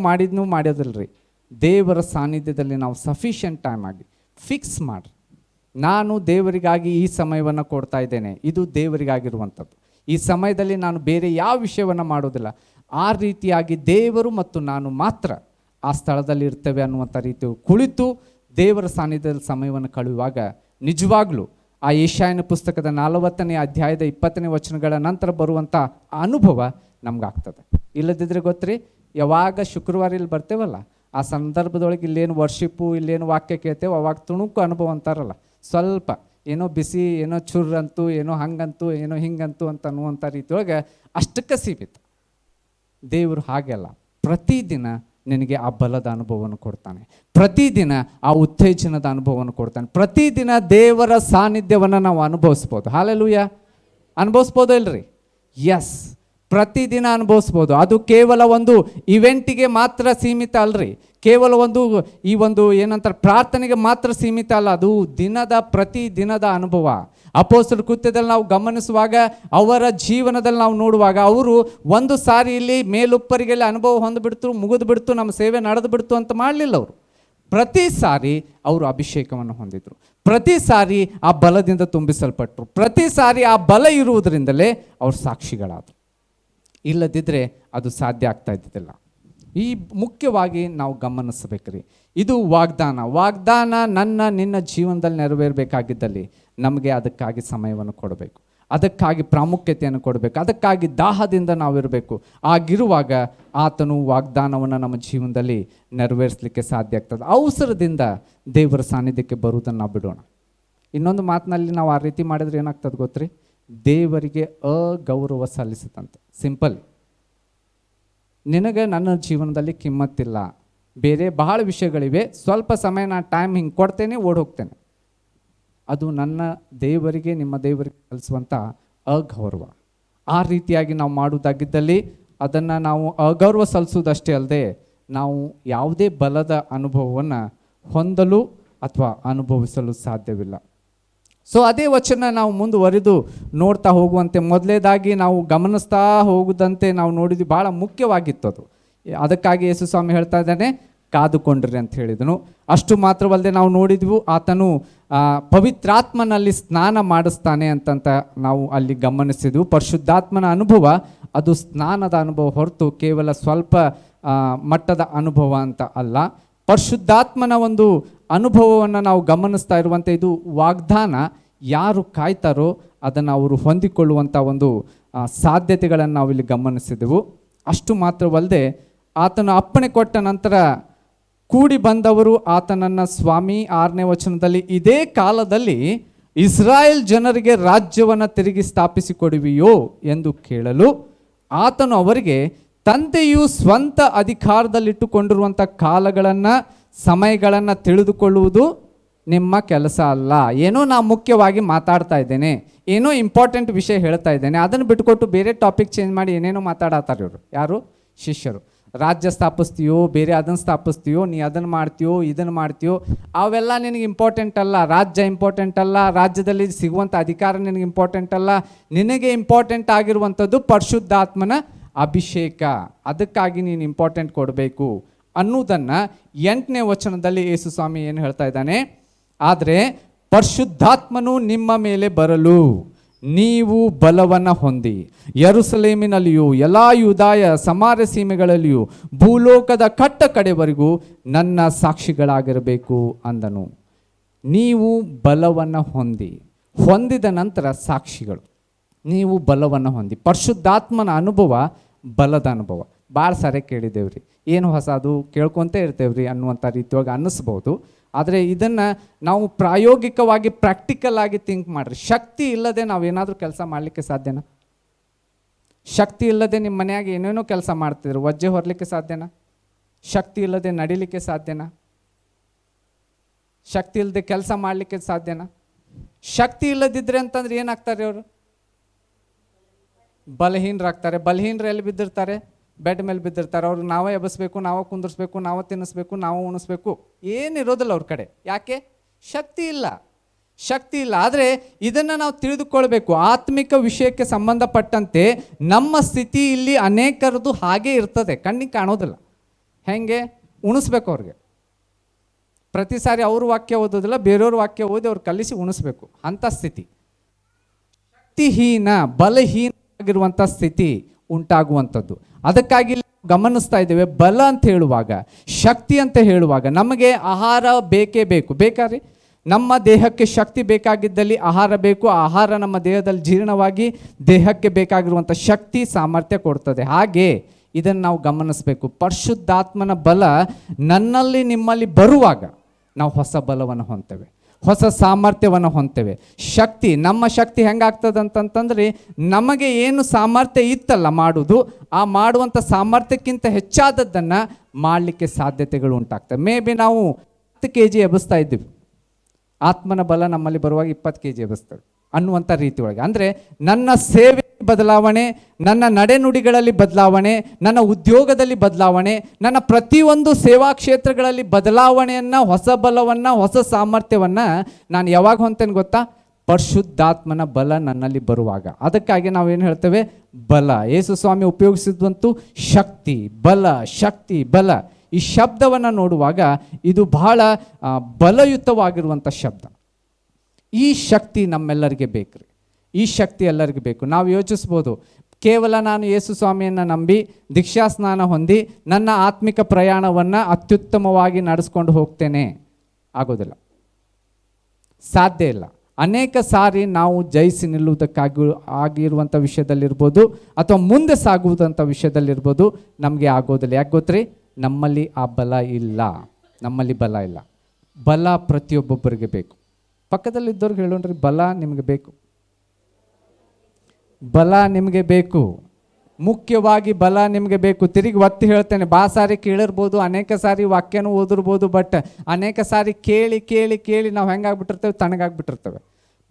ಮಾಡೋದಿಲ್ಲ ರೀ. ದೇವರ ಸಾನ್ನಿಧ್ಯದಲ್ಲಿ ನಾವು ಸಫಿಷಿಯೆಂಟ್ ಟೈಮ್ ಆಗಿ ಫಿಕ್ಸ್ ಮಾಡಿರಿ. ನಾನು ದೇವರಿಗಾಗಿ ಈ ಸಮಯವನ್ನು ಕೊಡ್ತಾ ಇದ್ದೇನೆ, ಇದು ದೇವರಿಗಾಗಿರುವಂಥದ್ದು. ಈ ಸಮಯದಲ್ಲಿ ನಾನು ಬೇರೆ ಯಾವ ವಿಷಯವನ್ನು ಮಾಡೋದಿಲ್ಲ. ಆ ರೀತಿಯಾಗಿ ದೇವರು ಮತ್ತು ನಾನು ಮಾತ್ರ ಆ ಸ್ಥಳದಲ್ಲಿ ಇರ್ತೇವೆ ಅನ್ನುವಂಥ ರೀತಿ ಕುಳಿತು ದೇವರ ಸಾನ್ನಿಧ್ಯದಲ್ಲಿ ಸಮಯವನ್ನು ಕಳೆಯುವಾಗ ನಿಜವಾಗ್ಲೂ ಆ ಯೆಶಾಯನ ಪುಸ್ತಕದ 40ನೇ ಅಧ್ಯಾಯದ 20ನೇ ವಚನಗಳ ನಂತರ ಬರುವಂಥ ಅನುಭವ ನಮ್ಗಾಗ್ತದೆ. ಇಲ್ಲದಿದ್ದರೆ ಗೊತ್ತ್ರಿ, ಯಾವಾಗ ಶುಕ್ರವಾರ ಇಲ್ಲಿ ಬರ್ತೇವಲ್ಲ, ಆ ಸಂದರ್ಭದೊಳಗೆ ಇಲ್ಲೇನು ವರ್ಷಿಪ್ಪು, ಇಲ್ಲೇನು ವಾಕ್ಯ ಕೇಳ್ತೇವೆ, ಅವಾಗ ತುಣುಕು ಅನುಭವ ಅಂತಾರಲ್ಲ, ಸ್ವಲ್ಪ ಏನೋ ಬಿಸಿ, ಏನೋ ಚುರ್ರಂತು, ಏನೋ ಹಂಗಂತೂ, ಏನೋ ಹಿಂಗಂತೂ ಅಂತ ಅನ್ನುವಂಥ ರೀತಿಯೊಳಗೆ ಅಷ್ಟಕ್ಕೆ ಸೀಮಿತ. ದೇವರು ಹಾಗೆಲ್ಲ ಪ್ರತಿದಿನ ನಿನಗೆ ಆ ಬಲದ ಅನುಭವವನ್ನು ಕೊಡ್ತಾನೆ, ಪ್ರತಿದಿನ ಆ ಉತ್ತೇಜನದ ಅನುಭವವನ್ನು ಕೊಡ್ತಾನೆ, ಪ್ರತಿದಿನ ದೇವರ ಸಾನ್ನಿಧ್ಯವನ್ನು ನಾವು ಅನುಭವಿಸ್ಬೋದು. ಹಾಲೆಲೂಯಾ, ಅನುಭವಿಸ್ಬೋದು ಇಲ್ರಿ? ಎಸ್, ಪ್ರತಿದಿನ ಅನುಭವಿಸ್ಬೋದು. ಅದು ಕೇವಲ ಒಂದು ಇವೆಂಟಿಗೆ ಮಾತ್ರ ಸೀಮಿತ ಅಲ್ರಿ, ಕೇವಲ ಈ ಒಂದು ಏನಂತಾರೆ ಪ್ರಾರ್ಥನೆಗೆ ಮಾತ್ರ ಸೀಮಿತ ಅಲ್ಲ, ಅದು ಪ್ರತಿ ದಿನದ ಅನುಭವ. ಅಪೊಸ್ತಲರ ಕೃತ್ಯದಲ್ಲಿ ನಾವು ಗಮನಿಸುವಾಗ, ಅವರ ಜೀವನದಲ್ಲಿ ನಾವು ನೋಡುವಾಗ, ಅವರು ಒಂದು ಸಾರಿ ಇಲ್ಲಿ ಮೇಲುಪ್ಪರಿಗೆಲ್ಲ ಅನುಭವ ಹೊಂದ್ಬಿಡ್ತು, ಮುಗಿದು ಬಿಡ್ತು, ನಮ್ಮ ಸೇವೆ ನಡೆದು ಬಿಡ್ತು ಅಂತ ಮಾಡಲಿಲ್ಲ. ಅವರು ಪ್ರತಿ ಸಾರಿ ಅವರು ಅಭಿಷೇಕವನ್ನು ಹೊಂದಿದ್ರು, ಪ್ರತಿ ಸಾರಿ ಆ ಬಲದಿಂದ ತುಂಬಿಸಲ್ಪಟ್ಟರು, ಪ್ರತಿ ಸಾರಿ ಆ ಬಲ ಇರುವುದರಿಂದಲೇ ಅವರು ಸಾಕ್ಷಿಗಳಾದರು. ಇಲ್ಲದಿದ್ದರೆ ಅದು ಸಾಧ್ಯ ಆಗ್ತಾ ಇದ್ದಿದ್ದಿಲ್ಲ. ಈ ಮುಖ್ಯವಾಗಿ ನಾವು ಗಮನಿಸಬೇಕ್ರಿ. ಇದು ವಾಗ್ದಾನ ನಿನ್ನ ಜೀವನದಲ್ಲಿ ನೆರವೇರಬೇಕಾಗಿದ್ದಲ್ಲಿ ನಮಗೆ ಅದಕ್ಕಾಗಿ ಸಮಯವನ್ನು ಕೊಡಬೇಕು, ಅದಕ್ಕಾಗಿ ಪ್ರಾಮುಖ್ಯತೆಯನ್ನು ಕೊಡಬೇಕು, ಅದಕ್ಕಾಗಿ ದಾಹದಿಂದ ನಾವಿರಬೇಕು. ಆಗಿರುವಾಗ ಆತನು ವಾಗ್ದಾನವನ್ನು ನಮ್ಮ ಜೀವನದಲ್ಲಿ ನೆರವೇರಿಸಲಿಕ್ಕೆ ಸಾಧ್ಯ ಆಗ್ತದೆ. ಅವಸರದಿಂದ ದೇವರ ಸಾನ್ನಿಧ್ಯಕ್ಕೆ ಬರುವುದನ್ನು ನಾವು ಬಿಡೋಣ. ಇನ್ನೊಂದು ಮಾತಿನಲ್ಲಿ ನಾವು ಆ ರೀತಿ ಮಾಡಿದ್ರೆ ಏನಾಗ್ತದೆ ಗೊತ್ತ್ರಿ? ದೇವರಿಗೆ ಅಗೌರವ ಸಲ್ಲಿಸುತ್ತಂತೆ. ಸಿಂಪಲ್, ನಿನಗೆ ನನ್ನ ಜೀವನದಲ್ಲಿ ಕಿಮ್ಮತ್ತಿಲ್ಲ, ಬೇರೆ ಬಹಳ ವಿಷಯಗಳಿವೆ, ಸ್ವಲ್ಪ ಸಮಯ ನಾನು ಟೈಮ್ ಹಿಂಗೆ ಕೊಡ್ತೇನೆ, ಓಡಿ ಹೋಗ್ತೇನೆ. ಅದು ನನ್ನ ದೇವರಿಗೆ, ನಿಮ್ಮ ದೇವರಿಗೆ ಸಲ್ಲಿಸುವಂಥ ಅಗೌರವ. ಆ ರೀತಿಯಾಗಿ ನಾವು ಮಾಡುವುದಾಗಿದ್ದಲ್ಲಿ ಅದನ್ನು ನಾವು ಅಗೌರವ ಸಲ್ಲಿಸುವುದಷ್ಟೇ ಅಲ್ಲದೆ ನಾವು ಯಾವುದೇ ಬಲದ ಅನುಭವವನ್ನು ಹೊಂದಲು ಅಥವಾ ಅನುಭವಿಸಲು ಸಾಧ್ಯವಿಲ್ಲ. ಸೊ ಅದೇ ವಚನ ನಾವು ಮುಂದುವರಿದು ನೋಡ್ತಾ ಹೋಗುವಂತೆ ಮೊದಲೇದಾಗಿ ನಾವು ಗಮನಿಸ್ತಾ ಹೋಗುದಂತೆ ನಾವು ನೋಡಿದ್ವಿ, ಭಾಳ ಮುಖ್ಯವಾಗಿತ್ತು ಅದು. ಅದಕ್ಕಾಗಿ ಯೇಸು ಸ್ವಾಮಿ ಹೇಳ್ತಾ ಇದ್ದಾನೆ, ಕಾದುಕೊಂಡ್ರಿ ಅಂತ ಹೇಳಿದನು. ಅಷ್ಟು ಮಾತ್ರವಲ್ಲದೆ ನಾವು ನೋಡಿದ್ವು, ಆತನು ಪವಿತ್ರಾತ್ಮನಲ್ಲಿ ಸ್ನಾನ ಮಾಡಿಸ್ತಾನೆ ಅಂತಂತ ನಾವು ಅಲ್ಲಿ ಗಮನಿಸಿದ್ವು. ಪರಿಶುದ್ಧಾತ್ಮನ ಅನುಭವ ಅದು ಸ್ನಾನದ ಅನುಭವ ಹೊರತು ಕೇವಲ ಸ್ವಲ್ಪ ಮಟ್ಟದ ಅನುಭವ ಅಂತ ಅಲ್ಲ. ಪರಿಶುದ್ಧಾತ್ಮನ ಒಂದು ಅನುಭವವನ್ನು ನಾವು ಗಮನಿಸ್ತಾ ಇರುವಂತೆ ಇದು ವಾಗ್ದಾನ ಯಾರು ಕಾಯ್ತಾರೋ ಅದನ್ನು ಅವರು ಹೊಂದಿಕೊಳ್ಳುವಂಥ ಒಂದು ಸಾಧ್ಯತೆಗಳನ್ನು ನಾವಿಲ್ಲಿ ಗಮನಿಸಿದೆವು. ಅಷ್ಟು ಮಾತ್ರವಲ್ಲದೆ ಆತನ ಅಪ್ಪಣೆ ಕೊಟ್ಟ ನಂತರ ಕೂಡಿ ಬಂದವರು ಆತನನ್ನು ಸ್ವಾಮಿ 6ನೇ ವಚನದಲ್ಲಿ ಇದೇ ಕಾಲದಲ್ಲಿ ಇಸ್ರಾಯೇಲ್ ಜನರಿಗೆ ರಾಜ್ಯವನ್ನು ತಿರುಗಿ ಸ್ಥಾಪಿಸಿಕೊಡುವಿಯೋ ಎಂದು ಕೇಳಲು ಆತನು ಅವರಿಗೆ, ತಂದೆಯು ಸ್ವಂತ ಅಧಿಕಾರದಲ್ಲಿಟ್ಟುಕೊಂಡಿರುವಂಥ ಕಾಲಗಳನ್ನು ಸಮಯಗಳನ್ನು ತಿಳಿದುಕೊಳ್ಳುವುದು ನಿಮ್ಮ ಕೆಲಸ ಅಲ್ಲ. ಏನೋ ನಾನು ಮುಖ್ಯವಾಗಿ ಮಾತಾಡ್ತಾ ಇದ್ದೇನೆ, ಏನೋ ಇಂಪಾರ್ಟೆಂಟ್ ವಿಷಯ ಹೇಳ್ತಾ ಇದ್ದೇನೆ, ಅದನ್ನು ಬಿಟ್ಕೊಟ್ಟು ಬೇರೆ ಟಾಪಿಕ್ ಚೇಂಜ್ ಮಾಡಿ ಏನೇನೋ ಮಾತಾಡತ್ತಾರೆ ಇವರು. ಯಾರು? ಶಿಷ್ಯರು. ರಾಜ್ಯ ಸ್ಥಾಪಿಸ್ತೀಯೋ, ಬೇರೆ ಅದನ್ನು ಸ್ಥಾಪಿಸ್ತೀಯೋ, ನೀ ಅದನ್ನು ಮಾಡ್ತೀಯೋ, ಇದನ್ನು ಮಾಡ್ತೀಯೋ, ಅವೆಲ್ಲ ನಿನಗೆ ಇಂಪಾರ್ಟೆಂಟ್ ಅಲ್ಲ. ರಾಜ್ಯ ಇಂಪಾರ್ಟೆಂಟ್ ಅಲ್ಲ, ರಾಜ್ಯದಲ್ಲಿ ಸಿಗುವಂಥ ಅಧಿಕಾರ ನಿನಗೆ ಇಂಪಾರ್ಟೆಂಟ್ ಅಲ್ಲ. ನಿನಗೆ ಇಂಪಾರ್ಟೆಂಟ್ ಆಗಿರುವಂಥದ್ದು ಪರಿಶುದ್ಧಾತ್ಮನ ಅಭಿಷೇಕ. ಅದಕ್ಕಾಗಿ ನೀನು ಇಂಪಾರ್ಟೆಂಟ್ ಕೊಡಬೇಕು ಅನ್ನುವುದನ್ನು 8ನೇ ವಚನದಲ್ಲಿ ಯೇಸು ಸ್ವಾಮಿ ಏನು ಹೇಳ್ತಾ ಇದ್ದಾನೆ? ಆದರೆ ಪರಿಶುದ್ಧಾತ್ಮನು ನಿಮ್ಮ ಮೇಲೆ ಬರಲು ನೀವು ಬಲವನ್ನು ಹೊಂದಿ ಯೆರೂಸಲೇಮಿನಲ್ಲಿಯೂ ಎಲ್ಲ ಯೂದಾಯ ಸಮಾರ್ಯ ಸೀಮೆಗಳಲ್ಲಿಯೂ ಭೂಲೋಕದ ಕಟ್ಟ ಕಡೆವರೆಗೂ ನನ್ನ ಸಾಕ್ಷಿಗಳಾಗಿರಬೇಕು ಅಂದನು. ನೀವು ಬಲವನ್ನು ಹೊಂದಿದ ನಂತರ ಸಾಕ್ಷಿಗಳು. ನೀವು ಬಲವನ್ನು ಹೊಂದಿ. ಪರಿಶುದ್ಧಾತ್ಮನ ಅನುಭವ ಬಲದ ಅನುಭವ. ಭಾಳ ಸಾರಿ ಕೇಳಿದ್ದೇವ್ರಿ, ಏನು ಹೊಸದು ಕೇಳ್ಕೊತೇ ಇರ್ತೇವ್ರಿ ಅನ್ನುವಂಥ ರೀತಿಯೊಳಗೆ ಅನ್ನಿಸ್ಬೋದು. ಆದರೆ ಇದನ್ನು ನಾವು ಪ್ರಾಯೋಗಿಕವಾಗಿ ಪ್ರಾಕ್ಟಿಕಲ್ ಆಗಿ ಥಿಂಕ್ ಮಾಡಿರಿ. ಶಕ್ತಿ ಇಲ್ಲದೆ ನಾವೇನಾದರೂ ಕೆಲಸ ಮಾಡಲಿಕ್ಕೆ ಸಾಧ್ಯನಾ? ಶಕ್ತಿ ಇಲ್ಲದೆ ನಿಮ್ಮ ಮನೆಯಾಗ ಏನೇನೋ ಕೆಲಸ ಮಾಡ್ತಿದ್ರು, ವಜ್ಜೆ ಹೊರಲಿಕ್ಕೆ ಸಾಧ್ಯನಾ? ಶಕ್ತಿ ಇಲ್ಲದೆ ನಡಿಲಿಕ್ಕೆ ಸಾಧ್ಯನಾ? ಶಕ್ತಿ ಇಲ್ಲದೆ ಕೆಲಸ ಮಾಡಲಿಕ್ಕೆ ಸಾಧ್ಯನಾ? ಶಕ್ತಿ ಇಲ್ಲದಿದ್ದರೆ ಅಂತಂದ್ರೆ ಏನಾಗ್ತಾರೆ ಅವರು? ಬಲಹೀನರಾಗ್ತಾರೆ. ಬಲಹೀನರು ಎಲ್ಲಿ ಬಿದ್ದಿರ್ತಾರೆ? ಬೆಡ್ ಮೇಲೆ ಬಿದ್ದಿರ್ತಾರೆ. ಅವ್ರು ನಾವೇ ಎಬ್ಬಿಸ್ಬೇಕು, ನಾವೇ ಕುಂದಿರ್ಸ್ಬೇಕು, ನಾವೇ ತಿನ್ನಿಸ್ಬೇಕು, ನಾವೇ ಉಣಿಸ್ಬೇಕು, ಏನಿರೋದಿಲ್ಲ ಅವ್ರ ಕಡೆ. ಯಾಕೆ? ಶಕ್ತಿ ಇಲ್ಲ. ಆದರೆ ಇದನ್ನು ನಾವು ತಿಳಿದುಕೊಳ್ಬೇಕು. ಆತ್ಮಿಕ ವಿಷಯಕ್ಕೆ ಸಂಬಂಧಪಟ್ಟಂತೆ ನಮ್ಮ ಸ್ಥಿತಿ ಇಲ್ಲಿ ಅನೇಕರದು ಹಾಗೇ ಇರ್ತದೆ, ಕಣ್ಣಿಗೆ ಕಾಣೋದಿಲ್ಲ. ಹೆಂಗೆ? ಉಣಿಸ್ಬೇಕು ಅವ್ರಿಗೆ. ಪ್ರತಿ ಸಾರಿ ಅವ್ರ ವಾಕ್ಯ ಓದೋದಿಲ್ಲ, ಬೇರೆಯವ್ರ ವಾಕ್ಯ ಓದಿ ಅವ್ರು ಕಲಿಸಿ ಉಣಿಸ್ಬೇಕು ಅಂಥ ಸ್ಥಿತಿ. ಶಕ್ತಿಹೀನ ಬಲಹೀನ ಆಗಿರುವಂಥ ಸ್ಥಿತಿ ಉಂಟಾಗುವಂಥದ್ದು. ಅದಕ್ಕಾಗಿ ಗಮನಿಸ್ತಾ ಇದ್ದೇವೆ, ಬಲ ಅಂತ ಹೇಳುವಾಗ, ಶಕ್ತಿ ಅಂತ ಹೇಳುವಾಗ ನಮಗೆ ಆಹಾರ ಬೇಕೇ ಬೇಕು. ಬೇಕಾದ್ರೆ ನಮ್ಮ ದೇಹಕ್ಕೆ ಶಕ್ತಿ ಬೇಕಾಗಿದ್ದಲ್ಲಿ ಆಹಾರ ಬೇಕು. ಆಹಾರ ನಮ್ಮ ದೇಹದಲ್ಲಿ ಜೀರ್ಣವಾಗಿ ದೇಹಕ್ಕೆ ಬೇಕಾಗಿರುವಂಥ ಶಕ್ತಿ ಸಾಮರ್ಥ್ಯ ಕೊಡ್ತದೆ. ಹಾಗೆ ಇದನ್ನು ನಾವು ಗಮನಿಸಬೇಕು. ಪರಿಶುದ್ಧಾತ್ಮನ ಬಲ ನನ್ನಲ್ಲಿ ನಿಮ್ಮಲ್ಲಿ ಬರುವಾಗ ನಾವು ಹೊಸ ಬಲವನ್ನು ಹೊಂತೇವೆ, ಹೊಸ ಸಾಮರ್ಥ್ಯವನ್ನು ಹೊಂತೇವೆ. ಶಕ್ತಿ, ನಮ್ಮ ಶಕ್ತಿ ಹೆಂಗಾಗ್ತದೆ ಅಂತಂತಂದ್ರೆ, ನಮಗೆ ಏನು ಸಾಮರ್ಥ್ಯ ಇತ್ತಲ್ಲ ಮಾಡೋದು, ಆ ಮಾಡುವಂಥ ಸಾಮರ್ಥ್ಯಕ್ಕಿಂತ ಹೆಚ್ಚಾದದ್ದನ್ನು ಮಾಡಲಿಕ್ಕೆ ಸಾಧ್ಯತೆಗಳು ಉಂಟಾಗ್ತವೆ. ಮೇ ಬಿ ನಾವು 10 kg ಎಬ್ಬಿಸ್ತಾ ಇದ್ದೀವಿ, ಆತ್ಮನ ಬಲ ನಮ್ಮಲ್ಲಿ ಬರುವಾಗ 20 kg ಎಬ್ಬಿಸ್ತೇವೆ ಅನ್ನುವಂಥ ರೀತಿ ಒಳಗೆ. ಅಂದರೆ ನನ್ನ ಸೇವೆ ಬದಲಾವಣೆ, ನನ್ನ ನಡೆನುಡಿಗಳಲ್ಲಿ ಬದಲಾವಣೆ, ನನ್ನ ಉದ್ಯೋಗದಲ್ಲಿ ಬದಲಾವಣೆ, ನನ್ನ ಪ್ರತಿಯೊಂದು ಸೇವಾ ಕ್ಷೇತ್ರಗಳಲ್ಲಿ ಬದಲಾವಣೆಯನ್ನು, ಹೊಸ ಬಲವನ್ನು, ಹೊಸ ಸಾಮರ್ಥ್ಯವನ್ನು ನಾನು ಯಾವಾಗ ಹೊಂತೇನೆ ಗೊತ್ತಾ? ಪರಿಶುದ್ಧಾತ್ಮನ ಬಲ ನನ್ನಲ್ಲಿ ಬರುವಾಗ. ಅದಕ್ಕಾಗಿ ನಾವೇನು ಹೇಳ್ತೇವೆ? ಬಲ. ಯೇಸು ಸ್ವಾಮಿ ಉಪಯೋಗಿಸಿದಂತೂ ಶಕ್ತಿ, ಬಲ, ಶಕ್ತಿ, ಬಲ. ಈ ಶಬ್ದವನ್ನು ನೋಡುವಾಗ ಇದು ಬಹಳ ಬಲಯುತವಾಗಿರುವಂಥ ಶಬ್ದ. ಈ ಶಕ್ತಿ ನಮ್ಮೆಲ್ಲರಿಗೆ ಬೇಕ್ರಿ, ಈ ಶಕ್ತಿ ಎಲ್ಲರಿಗೂ ಬೇಕು. ನಾವು ಯೋಚಿಸ್ಬೋದು, ಕೇವಲ ನಾನು ಯೇಸು ಸ್ವಾಮಿಯನ್ನು ನಂಬಿ ದೀಕ್ಷಾ ಸ್ನಾನ ಹೊಂದಿ ನನ್ನ ಆತ್ಮಿಕ ಪ್ರಯಾಣವನ್ನು ಅತ್ಯುತ್ತಮವಾಗಿ ನಡೆಸ್ಕೊಂಡು ಹೋಗ್ತೇನೆ. ಆಗೋದಿಲ್ಲ, ಸಾಧ್ಯ ಇಲ್ಲ. ಅನೇಕ ಸಾರಿ ನಾವು ಜಯಿಸಿ ನಿಲ್ಲುವುದಕ್ಕಾಗಿ ಆಗಿರುವಂಥ ವಿಷಯದಲ್ಲಿರ್ಬೋದು, ಅಥವಾ ಮುಂದೆ ಸಾಗುವುದಂಥ ವಿಷಯದಲ್ಲಿರ್ಬೋದು, ನಮಗೆ ಆಗೋದಿಲ್ಲ. ಯಾಕೆ ಗೊತ್ತ್ರಿ? ನಮ್ಮಲ್ಲಿ ಆ ಬಲ ಇಲ್ಲ, ನಮ್ಮಲ್ಲಿ ಬಲ ಇಲ್ಲ. ಬಲ ಪ್ರತಿಯೊಬ್ಬೊಬ್ಬರಿಗೆ ಬೇಕು. ಪಕ್ಕದಲ್ಲಿದ್ದವ್ರಿಗೆ ಹೇಳೋಣ್ರಿ, ಬಲ ನಿಮಗೆ ಬೇಕು, ಬಲ ನಿಮಗೆ ಬೇಕು, ಮುಖ್ಯವಾಗಿ ಬಲ ನಿಮಗೆ ಬೇಕು. ತಿರುಗಿ ಒತ್ತಿ ಹೇಳ್ತೇನೆ, ಸಾರಿ ಕೇಳಿರ್ಬೋದು, ಅನೇಕ ಸಾರಿ ವಾಕ್ಯನೂ ಓದಿರ್ಬೋದು, ಬಟ್ ಅನೇಕ ಸಾರಿ ಕೇಳಿ ಕೇಳಿ ಕೇಳಿ ನಾವು ಹೆಂಗಾಗ್ಬಿಟ್ಟಿರ್ತೇವೆ? ತಣ್ಣಗಾಗ್ಬಿಟ್ಟಿರ್ತೇವೆ.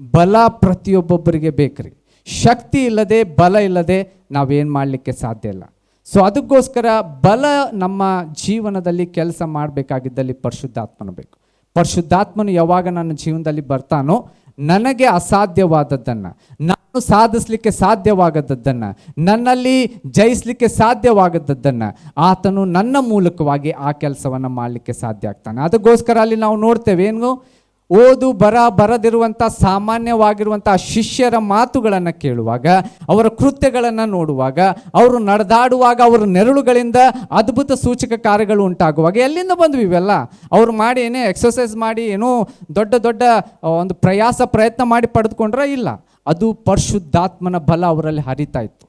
ಬಲ ಪ್ರತಿಯೊಬ್ಬೊಬ್ಬರಿಗೆ ಬೇಕ್ರಿ. ಶಕ್ತಿ ಇಲ್ಲದೆ, ಬಲ ಇಲ್ಲದೆ ನಾವೇನು ಮಾಡಲಿಕ್ಕೆ ಸಾಧ್ಯ ಇಲ್ಲ. ಸೊ ಅದಕ್ಕೋಸ್ಕರ ಬಲ ನಮ್ಮ ಜೀವನದಲ್ಲಿ ಕೆಲಸ ಮಾಡಬೇಕಾಗಿದ್ದಲ್ಲಿ ಪರಿಶುದ್ಧಾತ್ಮನು ಬೇಕು. ಪರಿಶುದ್ಧಾತ್ಮನು ಯಾವಾಗ ನನ್ನ ಜೀವನದಲ್ಲಿ ಬರ್ತಾನೋ, ನನಗೆ ಅಸಾಧ್ಯವಾದದ್ದನ್ನು, ನಾನು ಸಾಧಿಸಲಿಕ್ಕೆ ಸಾಧ್ಯವಾಗದ್ದನ್ನು, ನನ್ನಲ್ಲಿ ಜಯಿಸಲಿಕ್ಕೆ ಸಾಧ್ಯವಾಗದ್ದನ್ನು ಆತನು ನನ್ನ ಮೂಲಕವಾಗಿ ಆ ಕೆಲಸವನ್ನು ಮಾಡಲಿಕ್ಕೆ ಸಾಧ್ಯ ಆಗ್ತಾನೆ. ಅದಕ್ಕೋಸ್ಕರ ಅಲ್ಲಿ ನಾವು ನೋಡ್ತೇವೆ, ಏನು? ಓದು ಬರದಿರುವಂಥ ಸಾಮಾನ್ಯವಾಗಿರುವಂಥ ಶಿಷ್ಯರ ಮಾತುಗಳನ್ನು ಕೇಳುವಾಗ, ಅವರ ಕೃತ್ಯಗಳನ್ನು ನೋಡುವಾಗ, ಅವರು ನಡೆದಾಡುವಾಗ, ಅವರ ನೆರಳುಗಳಿಂದ ಅದ್ಭುತ ಸೂಚಕ ಕಾರ್ಯಗಳು ಉಂಟಾಗುವಾಗ ಎಲ್ಲಿಂದ ಬಂದ್ವು ಇವೆಲ್ಲ? ಅವ್ರು ಮಾಡಿ ಏನೇ ಎಕ್ಸರ್ಸೈಸ್ ಮಾಡಿ ಏನೋ ದೊಡ್ಡ ದೊಡ್ಡ ಒಂದು ಪ್ರಯತ್ನ ಮಾಡಿ ಪಡೆದುಕೊಂಡ್ರೆ ಇಲ್ಲ. ಅದು ಪರಿಶುದ್ಧಾತ್ಮನ ಬಲ ಅವರಲ್ಲಿ ಹರಿತಾ ಇತ್ತು,